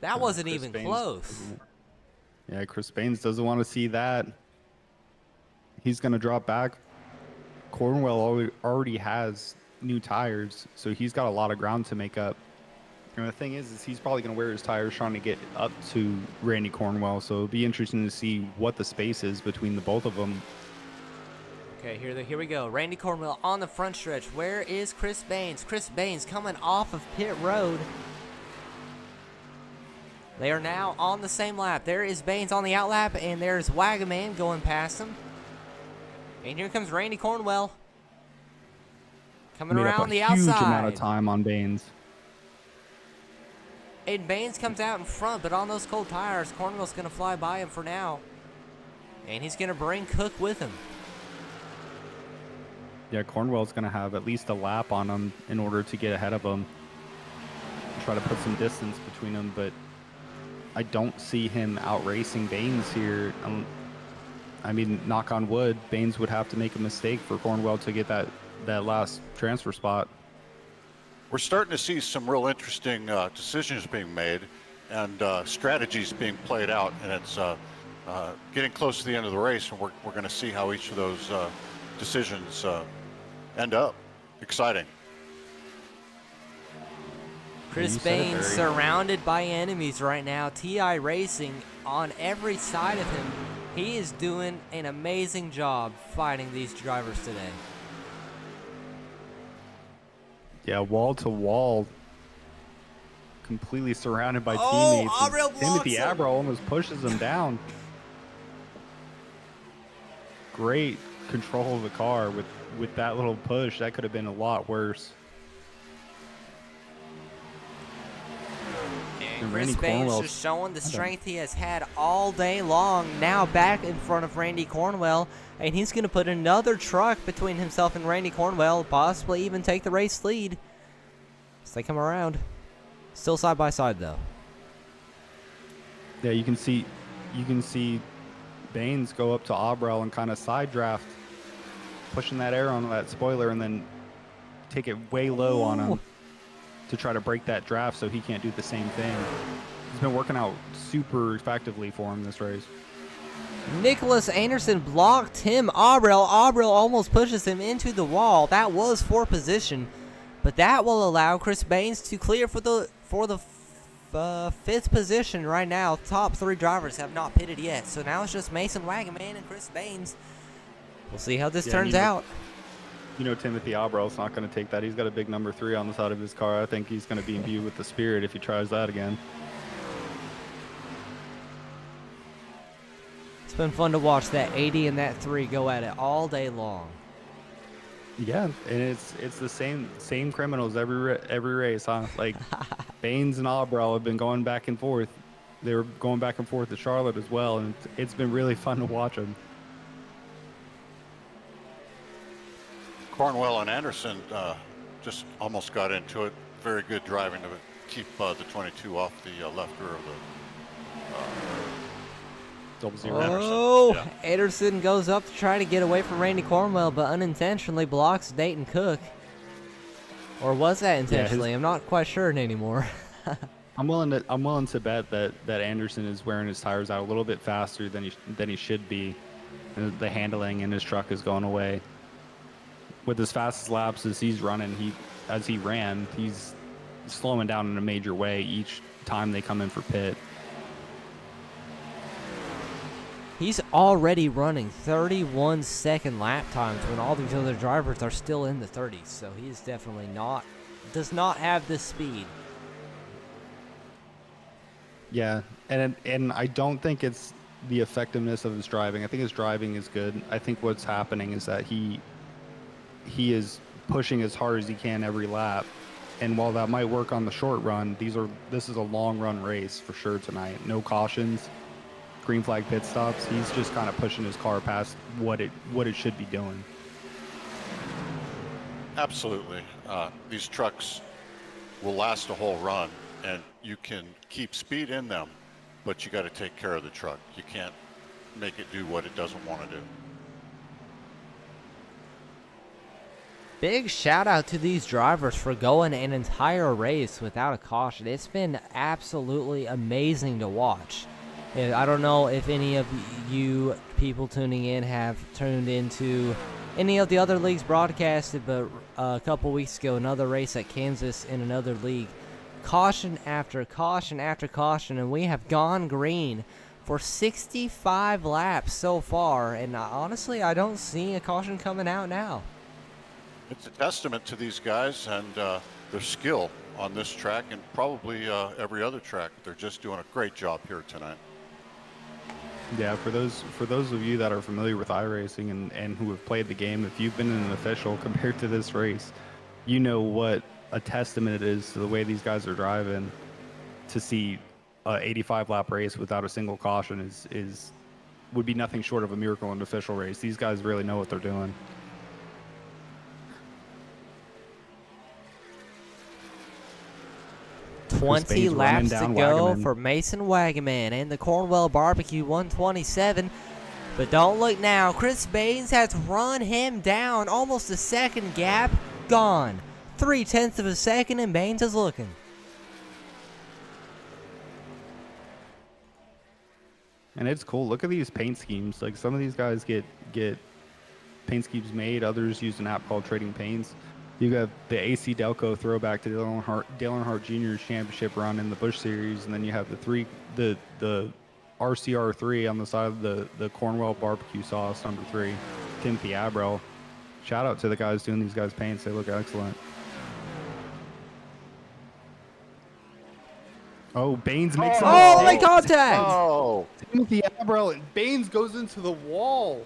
That wasn't Chris even Baines close. Yeah, Chris Baines doesn't want to see that. He's going to drop back. Cornwell already has new tires, so he's got a lot of ground to make up. And the thing is he's probably going to wear his tires trying to get up to Randy Cornwell, so it'll be interesting to see what the space is between the both of them. Okay, here we go. Randy Cornwell on the front stretch. Where is Chris Baines? Chris Baines coming off of pit road. They are now on the same lap. There is Baines on the outlap, and there's Wagaman going past him. And here comes Randy Cornwell coming Made around up the a huge outside. amount of time on Baines. And Baines comes out in front, but on those cold tires, Cornwell's going to fly by him for now. And he's going to bring Cook with him. Yeah, Cornwell's going to have at least a lap on him in order to get ahead of him. Try to put some distance between them, but I don't see him outracing Baines here. I mean, knock on wood, Baines would have to make a mistake for Cornwell to get that last transfer spot. We're starting to see some real interesting decisions being made and strategies being played out, and it's getting close to the end of the race, and we're going to see how each of those decisions end up. Exciting. Chris Baines surrounded by enemies right now. TI Racing on every side of him. He is doing an amazing job fighting these drivers today. Yeah, wall to wall, completely surrounded by teammates. Abrel Timothy blocks him. Abrel almost pushes him down. Great control of the car with that little push. That could have been a lot worse. And Chris Baines just showing the strength he has had all day long. Now back in front of Randy Cornwell, and he's going to put another truck between himself and Randy Cornwell, possibly even take the race lead as they come around. Still side by side though. Yeah, you can see Baines go up to Abrel and kind of side draft, pushing that air on that spoiler, and then take it way low on him to try to break that draft so he can't do the same thing. He's been working out super effectively for him this race. Nicholas Anderson blocked him. Abrel almost pushes him into the wall. That was for position, but that will allow Chris Baines to clear for the fifth position right now. Top 3 drivers have not pitted yet, so now it's just Mason Wagaman and Chris Baines. We'll see how this turns out. You know, Timothy Abrel's not going to take that. He's got a big number 3 on the side of his car. I think he's going to be imbued with the spirit if he tries that again. It's been fun to watch that 80 and that 3 go at it all day long. Yeah, and it's the same criminals every race, huh? Like Baines and Abrel have been going back and forth. They were going back and forth to Charlotte as well, and it's been really fun to watch them. Cornwell and Anderson just almost got into it. Very good driving to keep the 22 off the left rear of the 00. Oh, Yeah. Anderson goes up to try to get away from Randy Cornwell, but unintentionally blocks Dayton Cook. Or was that intentionally? I'm not quite sure anymore. I'm willing to bet that Anderson is wearing his tires out a little bit faster than he should be, and the handling in his truck is going away. With as fast as laps as he's running, he's slowing down in a major way each time they come in for pit. He's already running 31-second lap times when all these other drivers are still in the 30s, so he is definitely does not have the speed. Yeah, and I don't think it's the effectiveness of his driving. I think his driving is good. I think what's happening is that he is pushing as hard as he can every lap, And while that might work on the short run, this is a long run race for sure tonight. No cautions, green flag pit stops. He's just kind of pushing his car past what it should be doing. Absolutely. These trucks will last a whole run, and you can keep speed in them, but you got to take care of the truck. You can't make it do what it doesn't want to do. Big shout out to these drivers for going an entire race without a caution. It's been absolutely amazing to watch. I don't know if any of you people tuning in have tuned into any of the other leagues broadcasted, but a couple weeks ago, another race at Kansas in another league. Caution after caution after caution, and we have gone green for 65 laps so far, and honestly, I don't see a caution coming out now. It's a testament to these guys and their skill on this track and probably every other track. They're just doing a great job here tonight. Yeah, for those of you that are familiar with iRacing and who have played the game, if you've been an official compared to this race, you know what a testament it is to the way these guys are driving. To see a 85 lap race without a single caution would be nothing short of a miracle in an official race. These guys really know what they're doing. Twenty Spain's laps to running go down Wagaman. for Mason Wagaman and the Cornwell Barbeque 127. But don't look now. Chris Baines has run him down. Almost a second gap. Gone. 0.3 of a second, and Baines is looking. And it's cool. Look at these paint schemes. Like, some of these guys get paint schemes made. Others use an app called Trading Paints. You have the AC Delco throwback to Dale Earnhardt Jr.'s championship run in the Busch Series, and then you have the RCR3 on the side of the Cornwell Barbecue Sauce #3, Timothy Abrell. Shout out to the guys doing these guys' paints. They look excellent. Oh, Baines makes a Oh, mistake. they contact! Oh, Timothy Abrell, and Baines goes into the wall.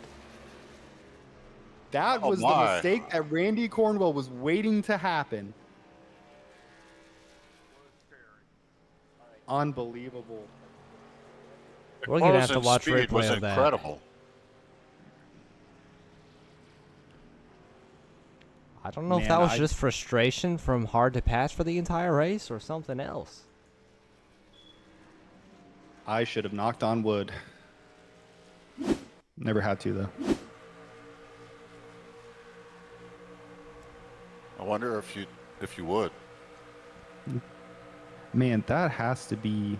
That Oh was the my. mistake that Randy Cornwell was waiting to happen. Unbelievable. We're going to have to closing watch speed was replay of that. incredible. I don't know if Man, that was just frustration from hard to pass for the entire race or something else. I should have knocked on wood. Never had to, though. I wonder if you would. Man, that has to be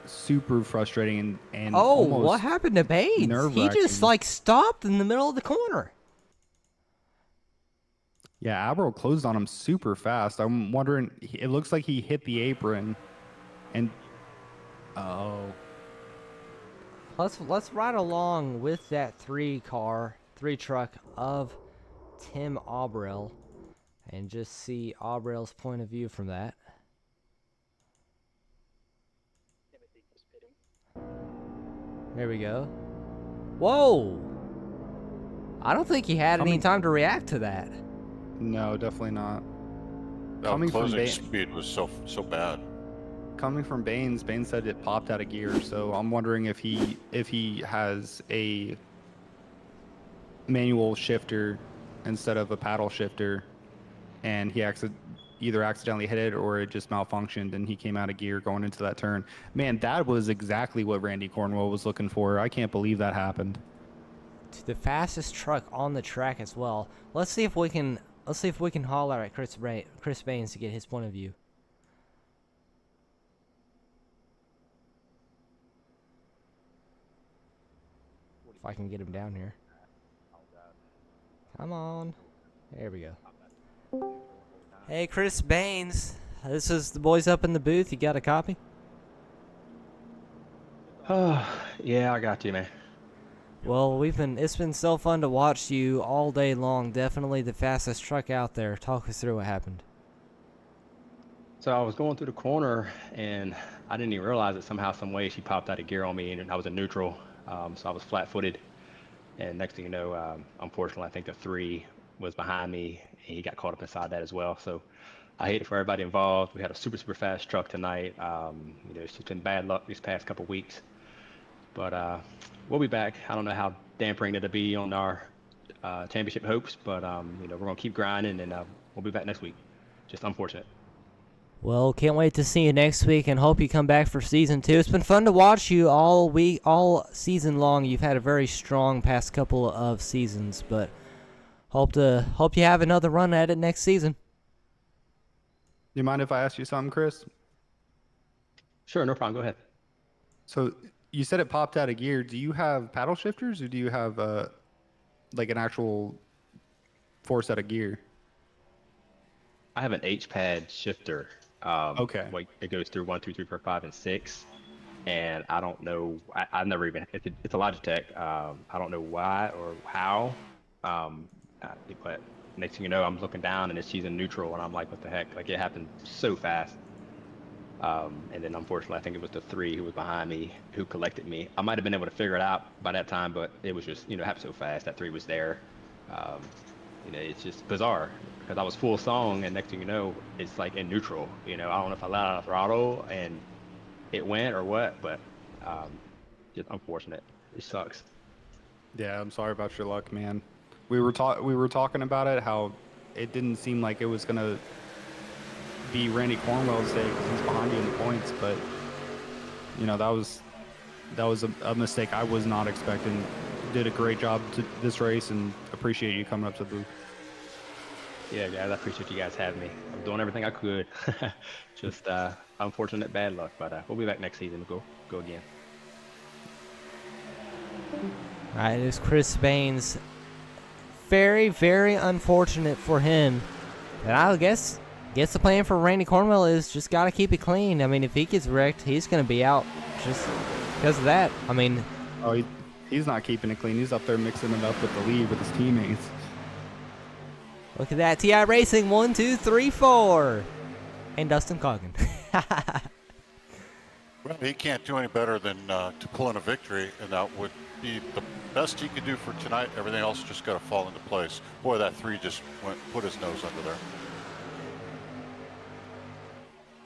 super frustrating and Oh, almost what happened to Baines? He nerve-wracking. just, stopped in the middle of the corner. Yeah, Abrell closed on him super fast. I'm wondering, it looks like he hit the apron and Let's ride along with that three truck of Tim Abrell and just see Abrell's point of view from that. There we go. Whoa! I don't think he had any time to react to that. no, definitely not. That Coming from closing Bain- speed was so bad. Coming from Baines said it popped out of gear, so I'm wondering if he has a manual shifter instead of a paddle shifter, and he either accidentally hit it or it just malfunctioned and he came out of gear going into that turn. Man, that was exactly what Randy Cornwell was looking for. I can't believe that happened. To the fastest truck on the track as well. Let's see if we can holler at Chris Baines to get his point of view. If I can get him down here. Come on. There we go. Hey, Chris Baines. This is the boys up in the booth. You got a copy? Oh, yeah, I got you, man. Well, it's been so fun to watch you all day long. Definitely the fastest truck out there. Talk us through what happened. So I was going through the corner, and I didn't even realize that somehow, some way, she popped out of gear on me, and I was in neutral. So I was flat-footed, and next thing you know, unfortunately, I think the 3 was behind me, and he got caught up inside that as well. So I hate it for everybody involved. We had a super, super fast truck tonight. It's just been bad luck these past couple weeks. But we'll be back. I don't know how dampering it'll be on our championship hopes, but we're going to keep grinding, and we'll be back next week. Just unfortunate. Well, can't wait to see you next week and hope you come back for season 2. It's been fun to watch you all season long. You've had a very strong past couple of seasons, but hope you have another run at it next season. You mind if I ask you something, Chris? Sure, no problem. Go ahead. So you said it popped out of gear. Do you have paddle shifters, or do you have like an actual force out of gear? I have an H-pad shifter. Okay. Like it goes through 1, 2, 3, 4, 5, and 6. And I don't know. I've never even. It's a Logitech. I don't know why or how. But next thing you know, I'm looking down and it's using neutral, and I'm like, what the heck? Like, it happened so fast. And then unfortunately, I think it was the 3 who was behind me who collected me. I might have been able to figure it out by that time, but it was just, it happened so fast. That 3 was there. It's just bizarre because I was full song, and next thing you know, it's like in neutral. I don't know if I let out a throttle and it went or what, but just unfortunate. It sucks. Yeah, I'm sorry about your luck, man. We were talking about it, how it didn't seem like it was gonna be Randy Cornwell's day because he's behind you in the points, but that was a mistake I was not expecting. You did a great job this race, and appreciate you coming up to the booth. Yeah, guys, I appreciate you guys having me. I'm doing everything I could. Just unfortunate bad luck, but we'll be back next season to go again. All right, it was Chris Baines. Very, very unfortunate for him. And I guess the plan for Randy Cornwell is just got to keep it clean. I mean, if he gets wrecked, he's going to be out just because of that. I mean... Oh, he's not keeping it clean. He's up there mixing it up with the lead with his teammates. Look at that. TI Racing, 1, 2, 3, 4. And Dustin Coggin. Well, he can't do any better than to pull in a victory, and that would be the best he could do for tonight. Everything else just got to fall into place. Boy, that 3 just put his nose under there.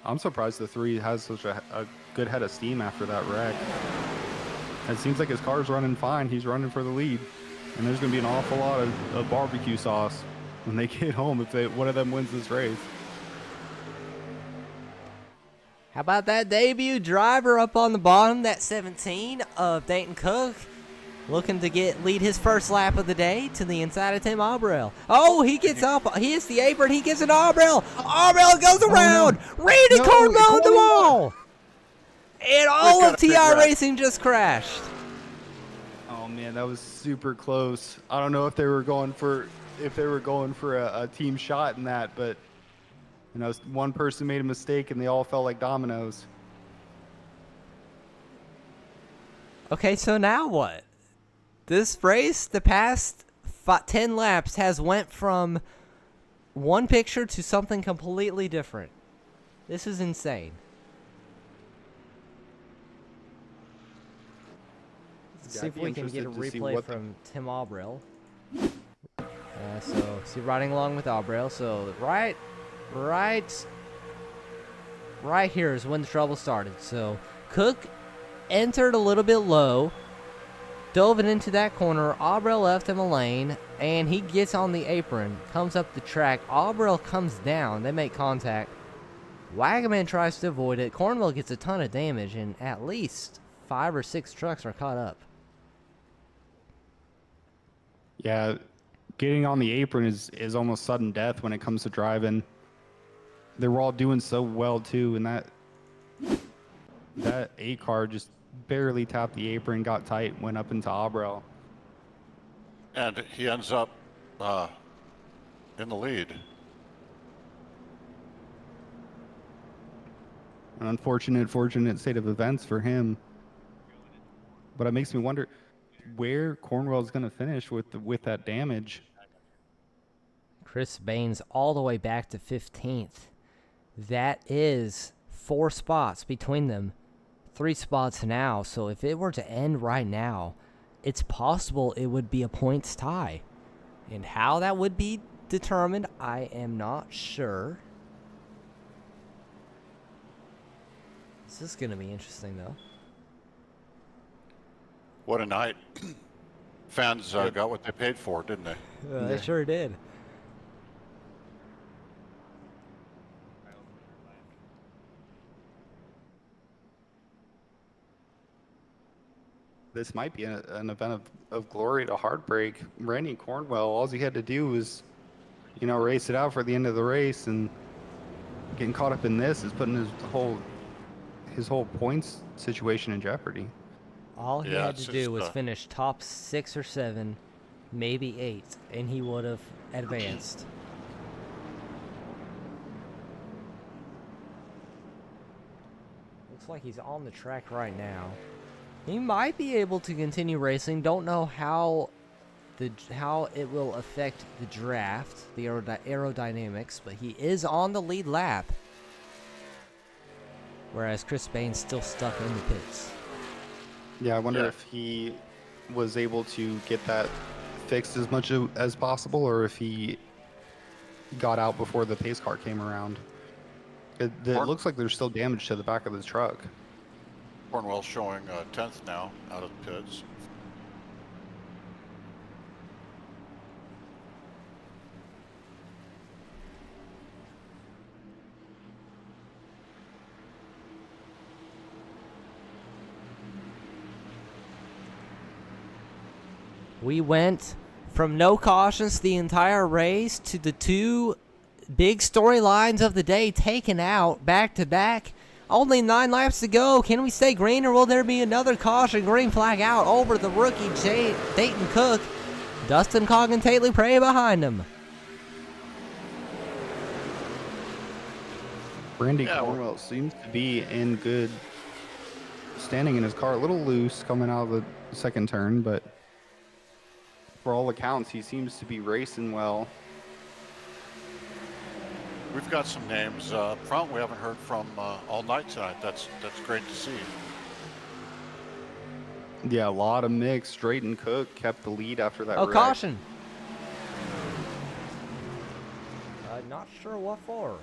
I'm surprised the 3 has such a good head of steam after that wreck. It seems like his car's running fine. He's running for the lead. And there's going to be an awful lot of barbecue sauce when they get home if one of them wins this race. How about that debut driver up on the bottom, that 17 of Dayton Cook, looking to lead his first lap of the day to the inside of Tim Aubrell. Oh, he gets up, he hits the apron, he gets an Aubrell. Aubrell goes around. Randy Cornwell on the wall. And all of TI Racing just crashed. Oh man, that was super close. I don't know if they were going for a team shot in that, but one person made a mistake and they all fell like dominoes. Okay, so now what? This race, the past 10 laps, has went from one picture to something completely different. This is insane. Let's see if we can get a replay from Tim Aubrell. So, see, riding along with Aubrell. So, right here is when the trouble started. So, Cook entered a little bit low, dove it into that corner. Aubrell left him a lane, and he gets on the apron, comes up the track. Aubrell comes down. They make contact. Wagaman tries to avoid it. Cornwell gets a ton of damage, and at least 5 or 6 trucks are caught up. Yeah, getting on the apron is almost sudden death when it comes to driving. They were all doing so well too, and that 8 car just barely tapped the apron, got tight, went up into Aubrell. And he ends up in the lead. An unfortunate state of events for him. But it makes me wonder where Cornwell's going to finish with that damage. Chris Baines all the way back to 15th. That is 4 spots between them. 3 spots now. So if it were to end right now, it's possible it would be a points tie. And how that would be determined, I am not sure. This is going to be interesting, though. What a night. Fans got what they paid for, didn't they? They sure did. This might be an event of glory to heartbreak. Randy Cornwell, all he had to do was, race it out for the end of the race, and getting caught up in this is putting his whole points situation in jeopardy. All he had to do was finish top 6 or 7, maybe 8, and he would have advanced. Looks like he's on the track right now. He might be able to continue racing. Don't know how it will affect the draft, the aerodynamics, but he is on the lead lap. Whereas Chris Bain's still stuck in the pits. Yeah, I wonder if he was able to get that fixed as much as possible, or if he got out before the pace car came around. It looks like there's still damage to the back of the truck. Cornwell showing 10th now out of the pits. We went from no cautions the entire race to the 2 big storylines of the day taken out back to back. Only 9 laps to go. Can we stay green, or will there be another caution? Green flag out over the rookie Dayton Cook. Dustin Cog and Tately Prey behind him. Randy Cornwell seems to be in good standing in his car. A little loose coming out of the second turn, but for all accounts, he seems to be racing well. We've got some names up front we haven't heard from all night tonight. That's great to see. Yeah, a lot of mix. Drayton Cook kept the lead after that wreck. Caution. Not sure what for.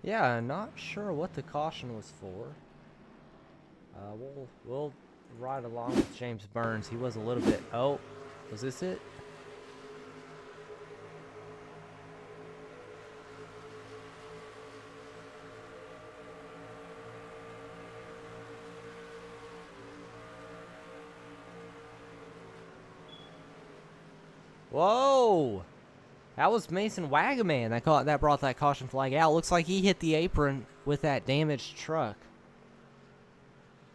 Yeah, not sure what the caution was for. We'll ride along with James Burns. He was a little bit. Oh, was this it? Whoa! That was Mason Wagaman that brought that caution flag out. Looks like he hit the apron with that damaged truck.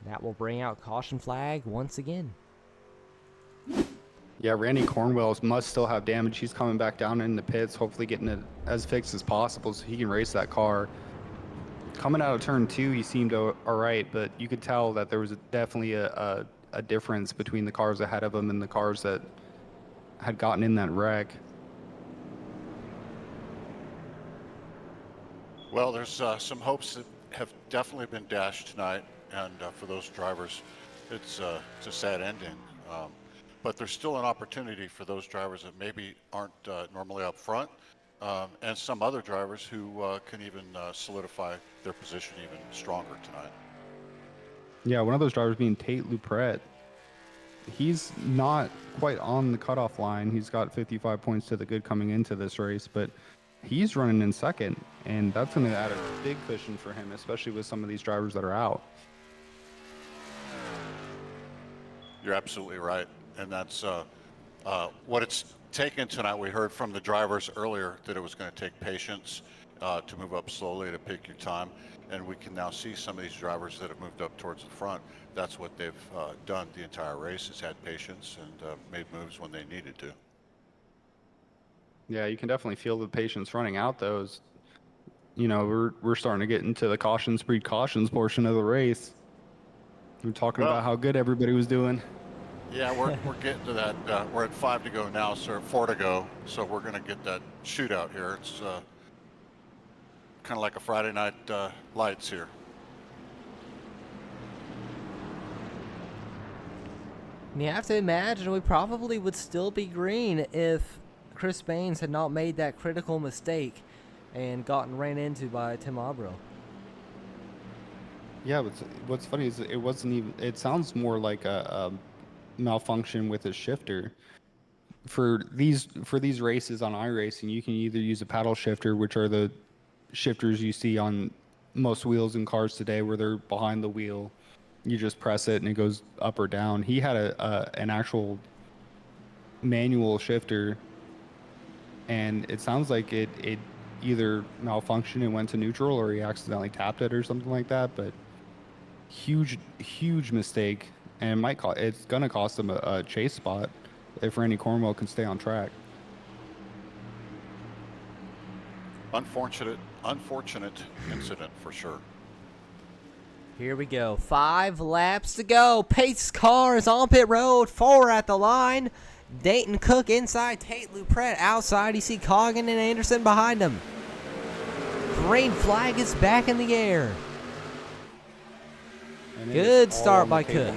That will bring out caution flag once again. Yeah, Randy Cornwell must still have damage. He's coming back down in the pits, hopefully getting it as fixed as possible so he can race that car. Coming out of turn 2, he seemed all right, but you could tell that there was definitely a difference between the cars ahead of him and the cars that had gotten in that wreck. Well, there's some hopes that have definitely been dashed tonight, and for those drivers, it's a sad ending. But there's still an opportunity for those drivers that maybe aren't normally up front, and some other drivers who can even solidify their position even stronger tonight. Yeah, one of those drivers being Tate Lupret. He's not quite on the cutoff line. He's got 55 points to the good coming into this race, but he's running in second, and that's going to add a big cushion for him, especially with some of these drivers that are out. You're absolutely right, and that's what it's taken tonight. We heard from the drivers earlier that it was going to take patience to move up slowly, to pick your time, and we can now see some of these drivers that have moved up towards the front. That's what they've done the entire race, is had patience and made moves when they needed to. Yeah, you can definitely feel the patience running out. Those, we're starting to get into the cautions portion of the race. We're talking about how good everybody was doing. Yeah, we're getting to that. We're at 5 to go now, so 4 to go. So we're going to get that shootout here. It's kind of like a Friday night lights here. And you have to imagine we probably would still be green if Chris Baines had not made that critical mistake and gotten ran into by Tim Abreu. Yeah, what's funny is it wasn't even. It sounds more like a malfunction with his shifter. For these races on iRacing, you can either use a paddle shifter, which are the shifters you see on most wheels in cars today, where they're behind the wheel. You just press it and it goes up or down. He had an actual manual shifter, and it sounds like it either malfunctioned and went to neutral, or he accidentally tapped it or something like that. But huge mistake, and it's gonna cost him a chase spot if Randy Cornwell can stay on track. Unfortunate incident for sure. Here we go. 5 laps to go. Pace car is on pit road. 4 at the line. Dayton Cook inside. Tate Luprette outside. You see Coggin and Anderson behind him. Green flag is back in the air. And Good start by Cook.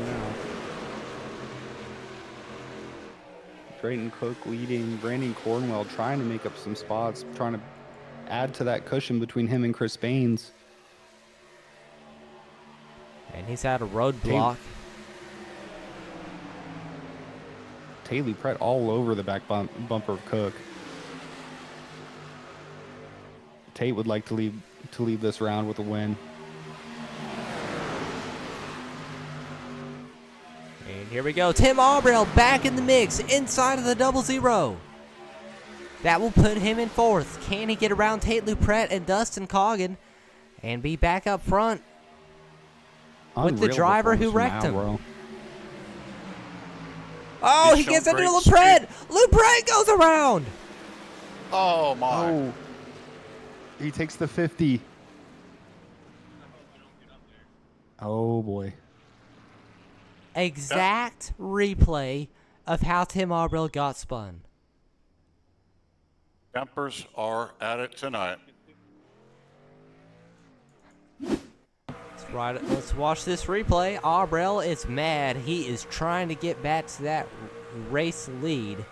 Drayton Cook leading. Brandon Cornwell trying to make up some spots, trying to add to that cushion between him and Chris Baines. And he's had a roadblock. Taylor Pratt all over the back bumper of Cook. Tate would like to leave this round with a win. And here we go. Tim Abreu back in the mix inside of the 0-0. That will put him in 4th. Can he get around Tate Luprette and Dustin Coggin and be back up front with the driver who wrecked him? Oh, he gets into Luprette. Luprette goes around. Oh, my. Oh, he takes the 50. Oh, boy. Exact replay of how Tim Abreu got spun. Jumpers are at it tonight. Let's watch this replay. Abreu is mad. He is trying to get back to that race lead.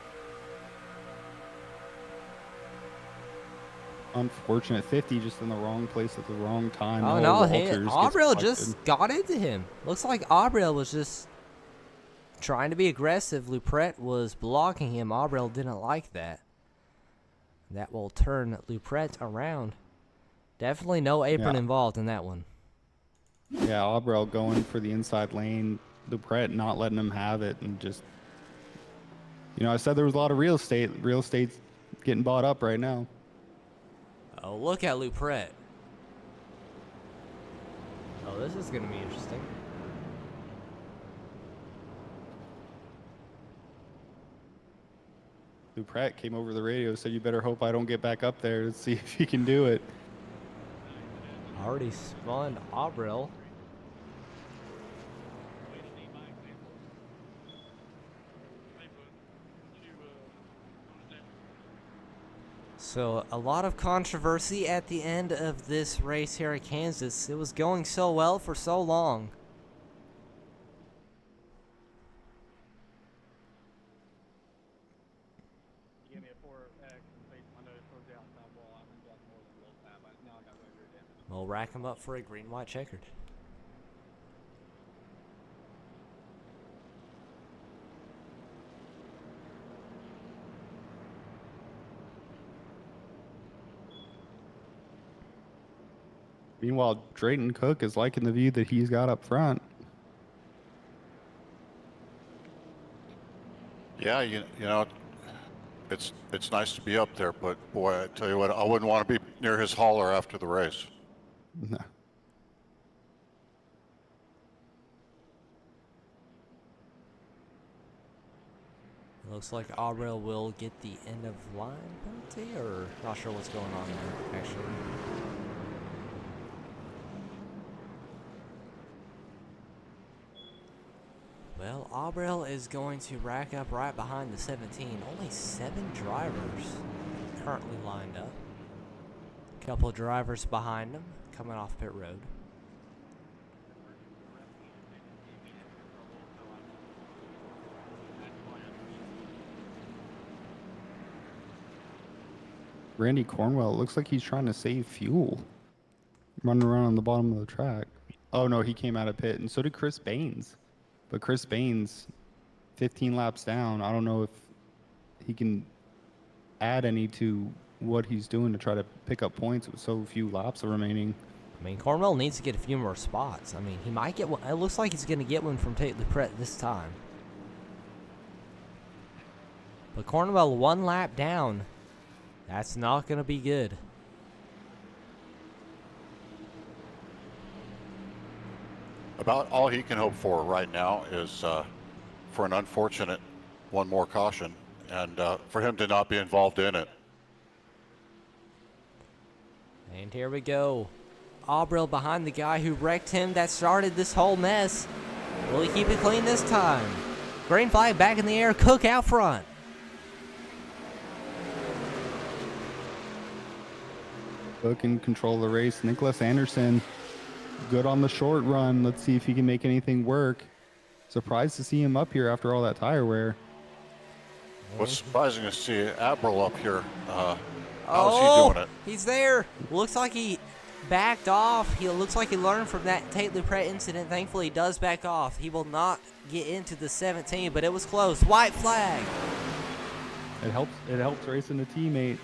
Unfortunate 50 just in the wrong place at the wrong time. Oh no, Abreu just got into him. Looks like Abreu was just trying to be aggressive. Luprette was blocking him. Abreu didn't like that. That will turn Luprette around. Definitely no apron involved in that one. Yeah, Abreu going for the inside lane. Luprette not letting him have it, and just, I said there was a lot of real estate. Real estate's getting bought up right now. Oh, look at Luprette. Oh, this is going to be interesting. Luprette came over the radio, said, "You better hope I don't get back up there to see if he can do it." Already spun Abreu. So a lot of controversy at the end of this race here at Kansas. It was going so well for so long. We'll rack him up for a green-white checkered. Meanwhile, Drayton Cook is liking the view that he's got up front. Yeah, you know, it's nice to be up there, but boy, I tell you what, I wouldn't want to be near his hauler after the race. No. Looks like Abreu will get the end of line penalty, or not sure what's going on there, actually. Well, Aubrell is going to rack up right behind the 17. Only 7 drivers currently lined up. A couple of drivers behind him coming off pit road. Randy Cornwell, looks like he's trying to save fuel. Running around on the bottom of the track. Oh no, he came out of pit, and so did Chris Baines. But Chris Baines, 15 laps down, I don't know if he can add any to what he's doing to try to pick up points with so few laps remaining. I mean, Cornwell needs to get a few more spots. I mean, he might get one. It looks like he's going to get one from Tate LePret this time. But Cornwell 1 lap down. That's not going to be good. About all he can hope for right now is for an unfortunate one more caution, and for him to not be involved in it. And here we go. Aubrell behind the guy who wrecked him that started this whole mess. Will he keep it clean this time? Green flag back in the air. Cook out front. Cook can control the race. Nicholas Anderson, good on the short run. Let's see if he can make anything work. Surprised to see him up here after all that tire wear. What's surprising to see Abril up here. How's he doing it? He's there. Looks like he backed off. He looks like he learned from that Tate LePret incident. Thankfully, he does back off. He will not get into the 17, but it was close. White flag. It helps racing a teammate.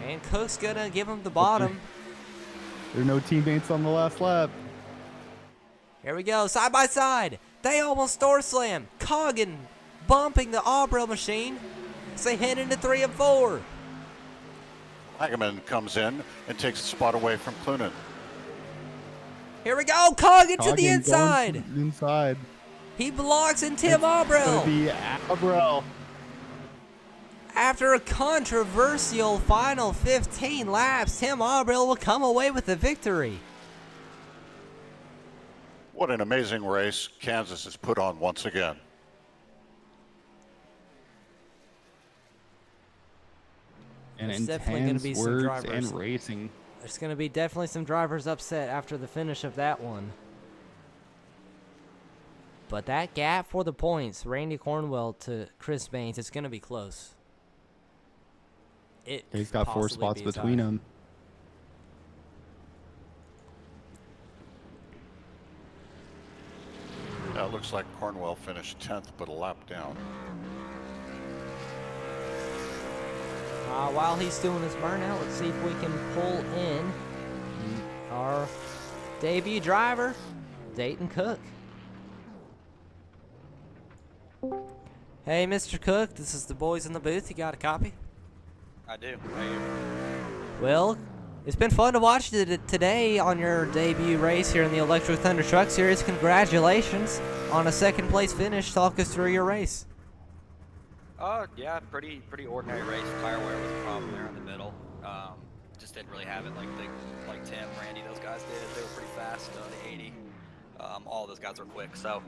And Cook's gonna give him the bottom. There are no teammates on the last lap. Here we go, side by side. They almost door slam. Coggin bumping the Aubrell machine as they head into 3 and 4. Hageman comes in and takes the spot away from Clunan. Here we go, Coggin to the Coggin inside. going inside. He blocks in Tim It's Aubrell. gonna be Aubrell. After a controversial final 15 laps, Tim Aubrell will come away with the victory. What an amazing race Kansas has put on once again. And There's definitely gonna be intense some words drivers. and racing. There's going to be definitely some drivers upset after the finish of that one. But that gap for the points, Randy Cornwell to Chris Baines, it's going to be close. He's got 4 spots between them. It looks like Cornwell finished 10th, but a lap down. While he's doing his burnout, let's see if we can pull in our debut driver, Dayton Cook. Hey, Mr. Cook, this is the boys in the booth. You got a copy? I do. How are you? Well, it's been fun to watch today on your debut race here in the Electric Thunder Truck Series. Congratulations on a second place finish. Talk us through your race. Yeah, pretty ordinary race. Tire wear was a problem there in the middle. Just didn't really have it like Tim, Randy, those guys did. They were pretty fast, the 80. All those guys were quick. So,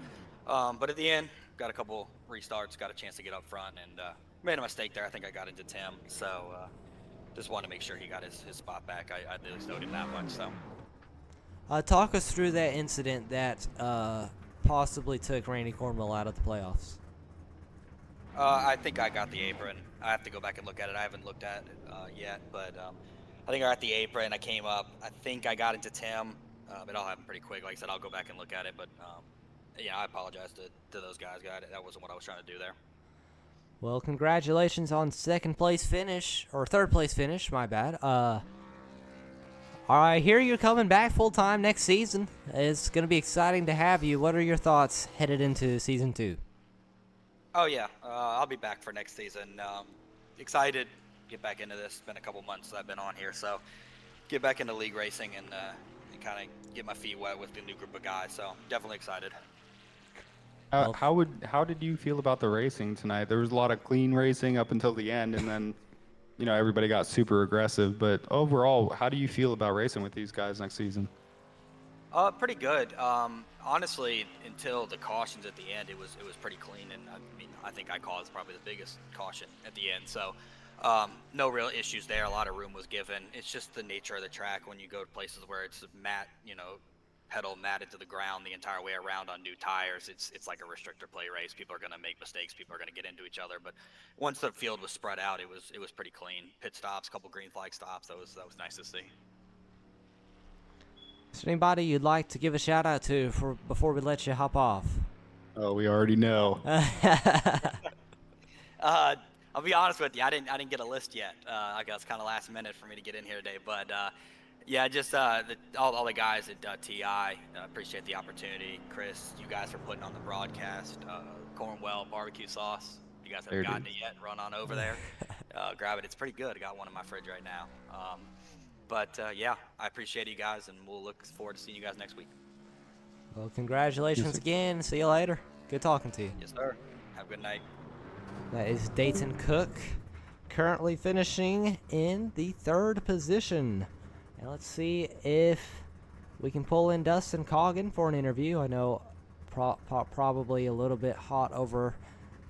but at the end, got a couple restarts, got a chance to get up front, and made a mistake there. I think I got into Tim, so just wanted to make sure he got his spot back. I at least owed him that much. So, talk us through that incident that possibly took Randy Cornwell out of the playoffs. I think I got the apron. I have to go back and look at it. I haven't looked at it yet, but I think I got the apron. I came up. I think I got into Tim. It all happened pretty quick. Like I said, I'll go back and look at it, but yeah, I apologize to those guys. That wasn't what I was trying to do there. Well, congratulations on second place finish, or third place finish, my bad. I hear you're coming back full time next season. It's going to be exciting to have you. What are your thoughts headed into season 2? Oh yeah, I'll be back for next season. Excited to get back into this. It's been a couple months that I've been on here, so get back into league racing and kind of get my feet wet with the new group of guys. So definitely excited. How did you feel about the racing tonight? There was a lot of clean racing up until the end, and then everybody got super aggressive. But overall, how do you feel about racing with these guys next season? Pretty good. Honestly, until the cautions at the end, it was pretty clean, and I mean, I think I caused probably the biggest caution at the end. So, no real issues there. A lot of room was given. It's just the nature of the track when you go to places where it's pedal matted to the ground the entire way around on new tires. It's like a restrictor plate race. People are going to make mistakes. People are going to get into each other. But once the field was spread out, it was pretty clean. Pit stops, couple green flag stops. That was nice to see. Is there anybody you'd like to give a shout out to before we let you hop off? Oh, we already know. I'll be honest with you. I didn't get a list yet. I guess kind of last minute for me to get in here today. But yeah, just all the guys at TI. Appreciate the opportunity. Chris, you guys for putting on the broadcast. Cornwell Barbecue Sauce. You guys haven't gotten it yet. Run on over there. Grab it. It's pretty good. I got one in my fridge right now. But yeah, I appreciate you guys, and we'll look forward to seeing you guys next week. Well, congratulations again. See you later. Good talking to you. Yes, sir. Have a good night. That is Dayton Cook, currently finishing in the 3rd position. And let's see if we can pull in Dustin Coggin for an interview. I know probably a little bit hot over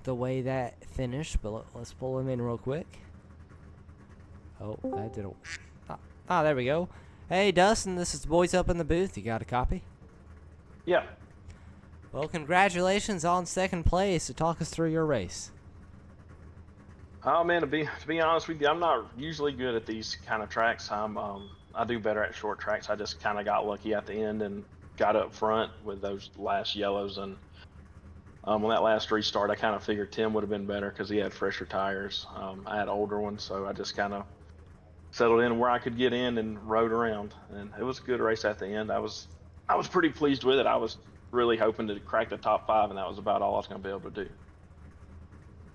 the way that finished, but let's pull him in real quick. Oh, that didn't... Ah, there we go. Hey, Dustin, this is the boys up in the booth. You got a copy? Yeah. Well, congratulations on 2nd place. So talk us through your race. Oh man, to be honest with you, I'm not usually good at these kind of tracks. I do better at short tracks. I just kind of got lucky at the end and got up front with those last yellows. And on that last restart, I kind of figured Tim would have been better because he had fresher tires. I had older ones, so I just kind of settled in where I could get in and rode around, and it was a good race at the end. I was pretty pleased with it. I was really hoping to crack the top 5, and that was about all I was going to be able to do.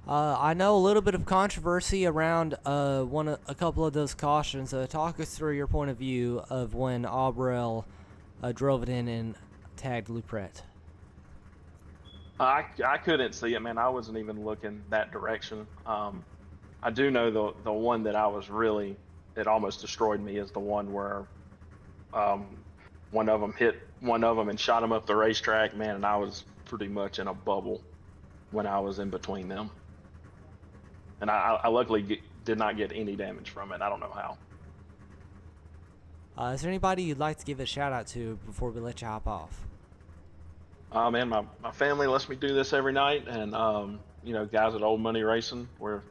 I know a little bit of controversy around a couple of those cautions. Talk us through your point of view of when Aubrell drove it in and tagged Lupret. I couldn't see it, man. I wasn't even looking that direction. I do know the one that I was really, it almost destroyed me, is the one where one of them hit one of them and shot him up the racetrack, man, and I was pretty much in a bubble when I was in between them. And I luckily did not get any damage from it. I don't know how. Is there anybody you'd like to give a shout out to before we let you hop off? Man, my family lets me do this every night, and guys at Old Money Racing, we're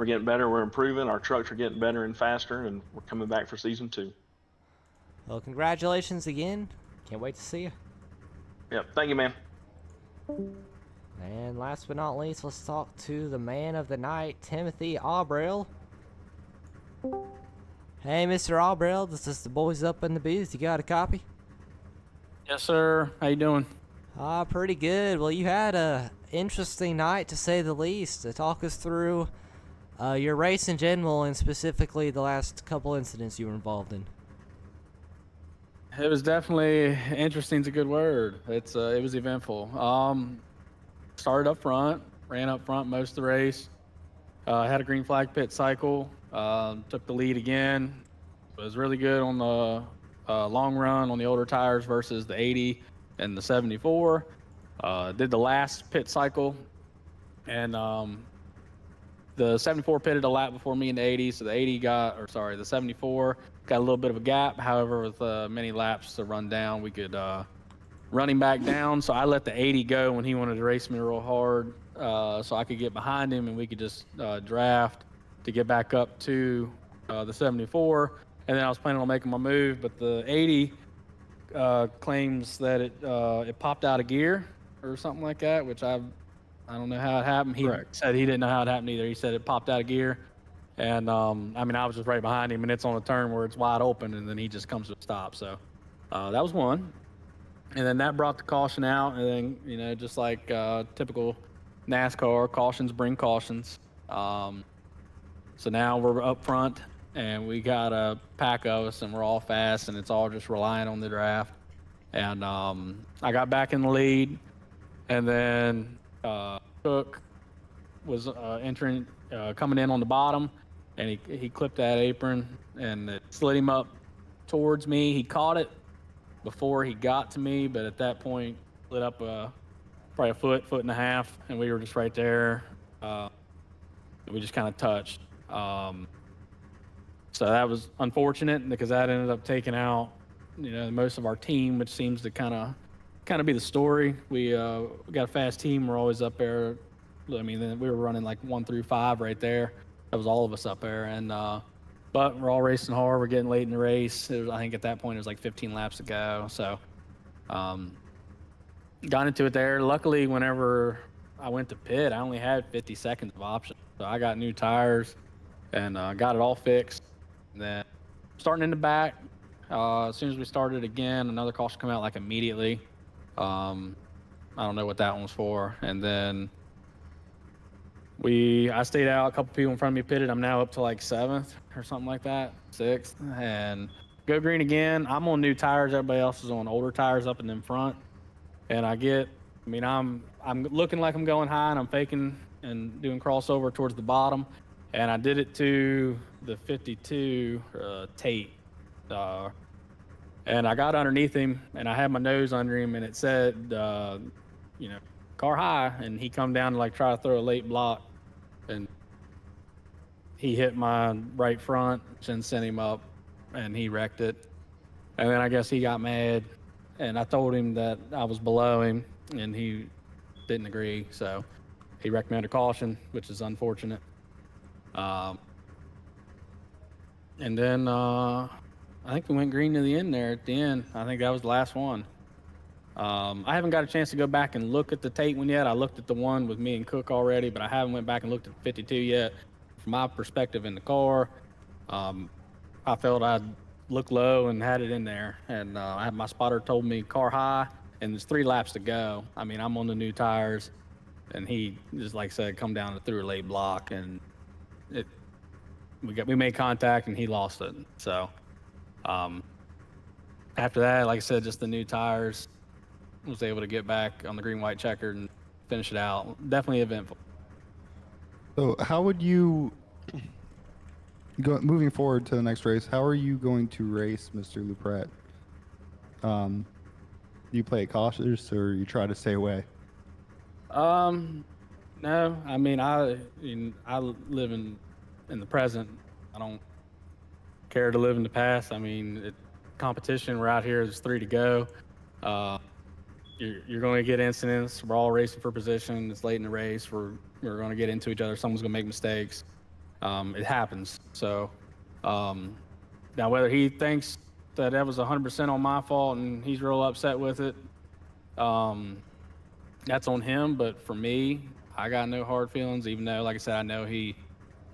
getting better, we're improving, our trucks are getting better and faster, and we're coming back for season 2. Well, congratulations again. Can't wait to see you. Yep, thank you, man. And last but not least, let's talk to the man of the night, Timothy Aubrell. Hey, Mr. Aubrell, this is the boys up in the booth. You got a copy? Yes, sir. How you doing? Pretty good. Well, you had a interesting night, to say the least. To talk us through your race in general, and specifically the last couple incidents you were involved in. It was definitely interesting. Is a good word. It was eventful. Started up front, ran up front most of the race. Had a green flag pit cycle. Took the lead again. It was really good on the long run on the older tires versus the 80 and the 74. Did the last pit cycle, and the 74 pitted a lap before me in the 80, so the 74 got a little bit of a gap. However, with many laps to run down, we could run him back down. So I let the 80 go when he wanted to race me real hard, so I could get behind him and we could just draft to get back up to the 74. And then I was planning on making my move, but the 80 claims that it popped out of gear or something like that, which I don't know how it happened. He said he didn't know how it happened either. He said it popped out of gear. And, I was just right behind him, and it's on a turn where it's wide open, and then he just comes to a stop. So that was one. And then that brought the caution out. And then, just like typical NASCAR, cautions bring cautions. So now we're up front, and we got a pack of us, and we're all fast, and it's all just relying on the draft. And I got back in the lead, and then Cook was coming in on the bottom, and he clipped that apron, and it slid him up towards me. He caught it, before he got to me, but at that point, lit up probably a foot and a half, and we were just right there. We just kind of touched. So that was unfortunate because that ended up taking out, most of our team, which seems to kind of be the story. We got a fast team. We're always up there. I mean, then we were running like 1 through 5 right there. That was all of us up there, and but we're all racing hard. We're getting late in the race. I think at that point it was like 15 laps to go. So got into it there. Luckily, whenever I went to pit, I only had 50 seconds of option. So I got new tires and got it all fixed. And then starting in the back, as soon as we started again, another caution come out like immediately. I don't know what that one was for. And then I stayed out. A couple people in front of me pitted. I'm now up to like 7th or something like that, 6th. And go green again. I'm on new tires. Everybody else is on older tires up and in front. And I'm looking like I'm going high, and I'm faking and doing crossover towards the bottom. And I did it to the 52 Tate. And I got underneath him, and I had my nose under him, and it said, car high. And he come down to like try to throw a late block, and he hit my right front and sent him up, and he wrecked it. And then I guess he got mad, and I told him that I was below him, and he didn't agree. So he wrecked me under caution, which is unfortunate. And then I think we went green to the end there at the end. I think that was the last one. I haven't got a chance to go back and look at the Tate one yet. I looked at the one with me and Cook already, but I haven't went back and looked at the 52 yet. From my perspective in the car, I felt I'd look low and had it in there. And my spotter told me car high, and there's 3 laps to go. I mean, I'm on the new tires, and he just, like I said, come down and threw a late block, and we made contact, and he lost it. So after that, like I said, just the new tires, was able to get back on the green-white checkered and finish it out. Definitely eventful. So how would you moving forward to the next race? How are you going to race Mr. Lupret? Do you play it cautious, or you try to stay away? No. I mean, I live in the present. I don't care to live in the past. I mean, competition. We're out here. There's 3 to go. You're going to get incidents. We're all racing for position. It's late in the race. We're going to get into each other. Someone's going to make mistakes. It happens. So now whether he thinks that was 100% on my fault and he's real upset with it, that's on him. But for me, I got no hard feelings, even though, like I said, I know he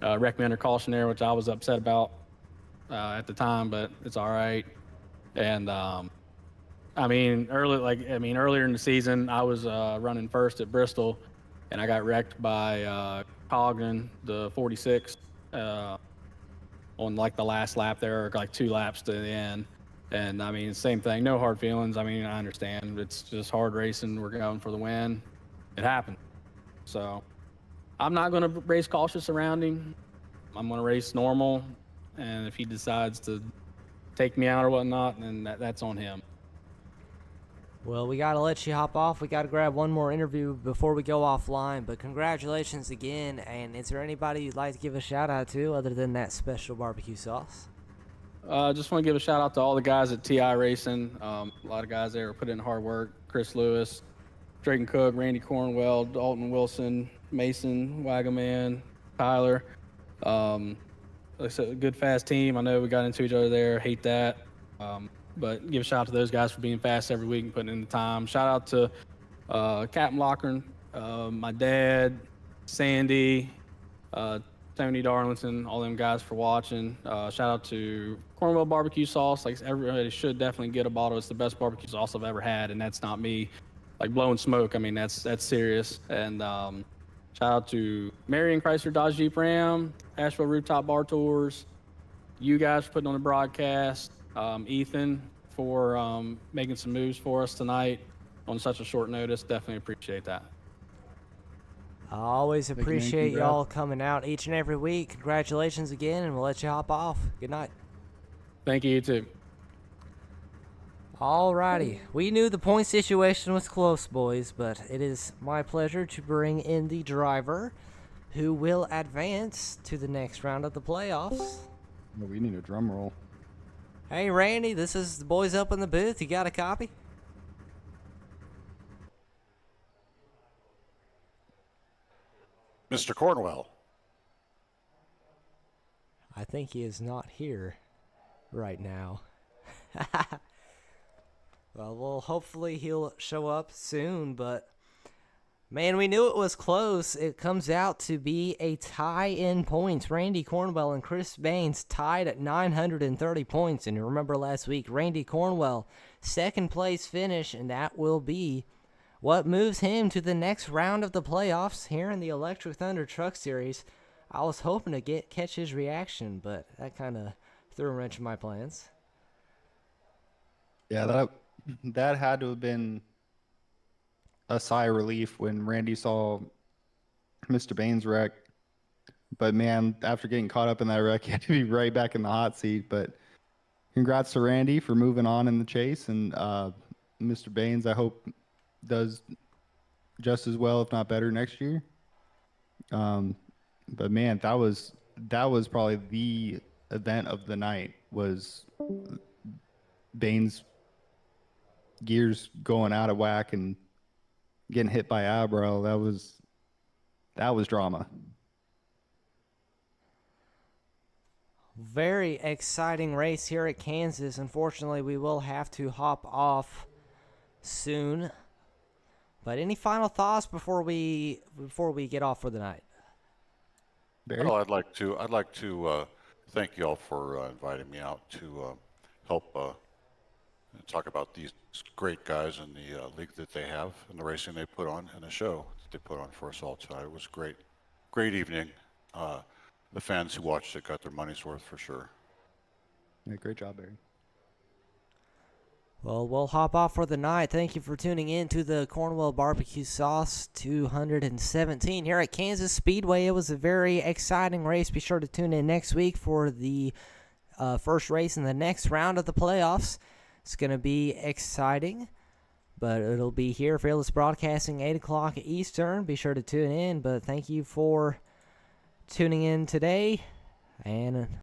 wrecked me under caution there, which I was upset about at the time, but it's all right. And earlier in the season, I was running first at Bristol, and I got wrecked by Cogden, the 46, on like the last lap there, or like 2 laps to the end. And I mean, same thing, no hard feelings. I mean, I understand it's just hard racing. We're going for the win. It happened. So I'm not going to race cautious around him. I'm going to race normal. And if he decides to take me out or whatnot, then that's on him. Well, we got to let you hop off. We got to grab one more interview before we go offline. But congratulations again. And is there anybody you'd like to give a shout out to other than that special barbecue sauce? Just want to give a shout out to all the guys at TI Racing. A lot of guys there put in hard work. Chris Lewis, Drayton Cook, Randy Cornwell, Dalton Wilson, Mason, Wagaman, Tyler. Like I said, a good fast team. I know we got into each other there. Hate that. But give a shout out to those guys for being fast every week and putting in the time. Shout out to Captain Lochran, my dad, Sandy, Tony Darlington, all them guys for watching. Shout out to Cornwell Barbecue Sauce. Like, everybody should definitely get a bottle. It's the best barbecue sauce I've ever had, and that's not me like blowing smoke. I mean, that's serious. And shout out to Marion Chrysler Dodge Jeep Ram, Asheville Rooftop Bar Tours, you guys for putting on the broadcast. Ethan for making some moves for us tonight on such a short notice. Definitely appreciate that. I always Thank you, man. appreciate Congrats. y'all coming out each and every week. Congratulations again, and we'll let you hop off. Good night. Thank you, you too. Alrighty, we knew the point situation was close, boys, but it is my pleasure to bring in the driver who will advance to the next round of the playoffs. Well, we need a drum roll. Hey, Randy, this is the boys up in the booth. You got a copy? Mr. Cornwell. I think he is not here right now. Well, hopefully he'll show up soon, but man, we knew it was close. It comes out to be a tie in points. Randy Cornwell and Chris Baines tied at 930 points. And you remember last week, Randy Cornwell, second place finish, and that will be what moves him to the next round of the playoffs here in the Electric Thunder Truck Series. I was hoping to catch his reaction, but that kind of threw a wrench in my plans. Yeah, that had to have been a sigh of relief when Randy saw Mr. Baines wreck. But man, after getting caught up in that wreck, he had to be right back in the hot seat. But congrats to Randy for moving on in the chase, and Mr. Baines, I hope, does just as well, if not better, next year. But man, that was probably the event of the night, was Baines' gears going out of whack and getting hit by Abril. That was drama. Very exciting race here at Kansas. Unfortunately, we will have to hop off soon. But any final thoughts before we get off for the night? Barry? Well, I'd like to thank you all for inviting me out to help talk about these great guys in the league that they have and the racing they put on and the show that they put on for us all tonight. It was great evening. The fans who watched it got their money's worth for sure. Yeah, great job, Barry. Well, we'll hop off for the night. Thank you for tuning in to the Cornwell Barbecue Sauce 217 here at Kansas Speedway. It was a very exciting race. Be sure to tune in next week for the first race in the next round of the playoffs. It's going to be exciting, but it'll be here, Fearless Broadcasting, 8 o'clock Eastern. Be sure to tune in, but thank you for tuning in today, and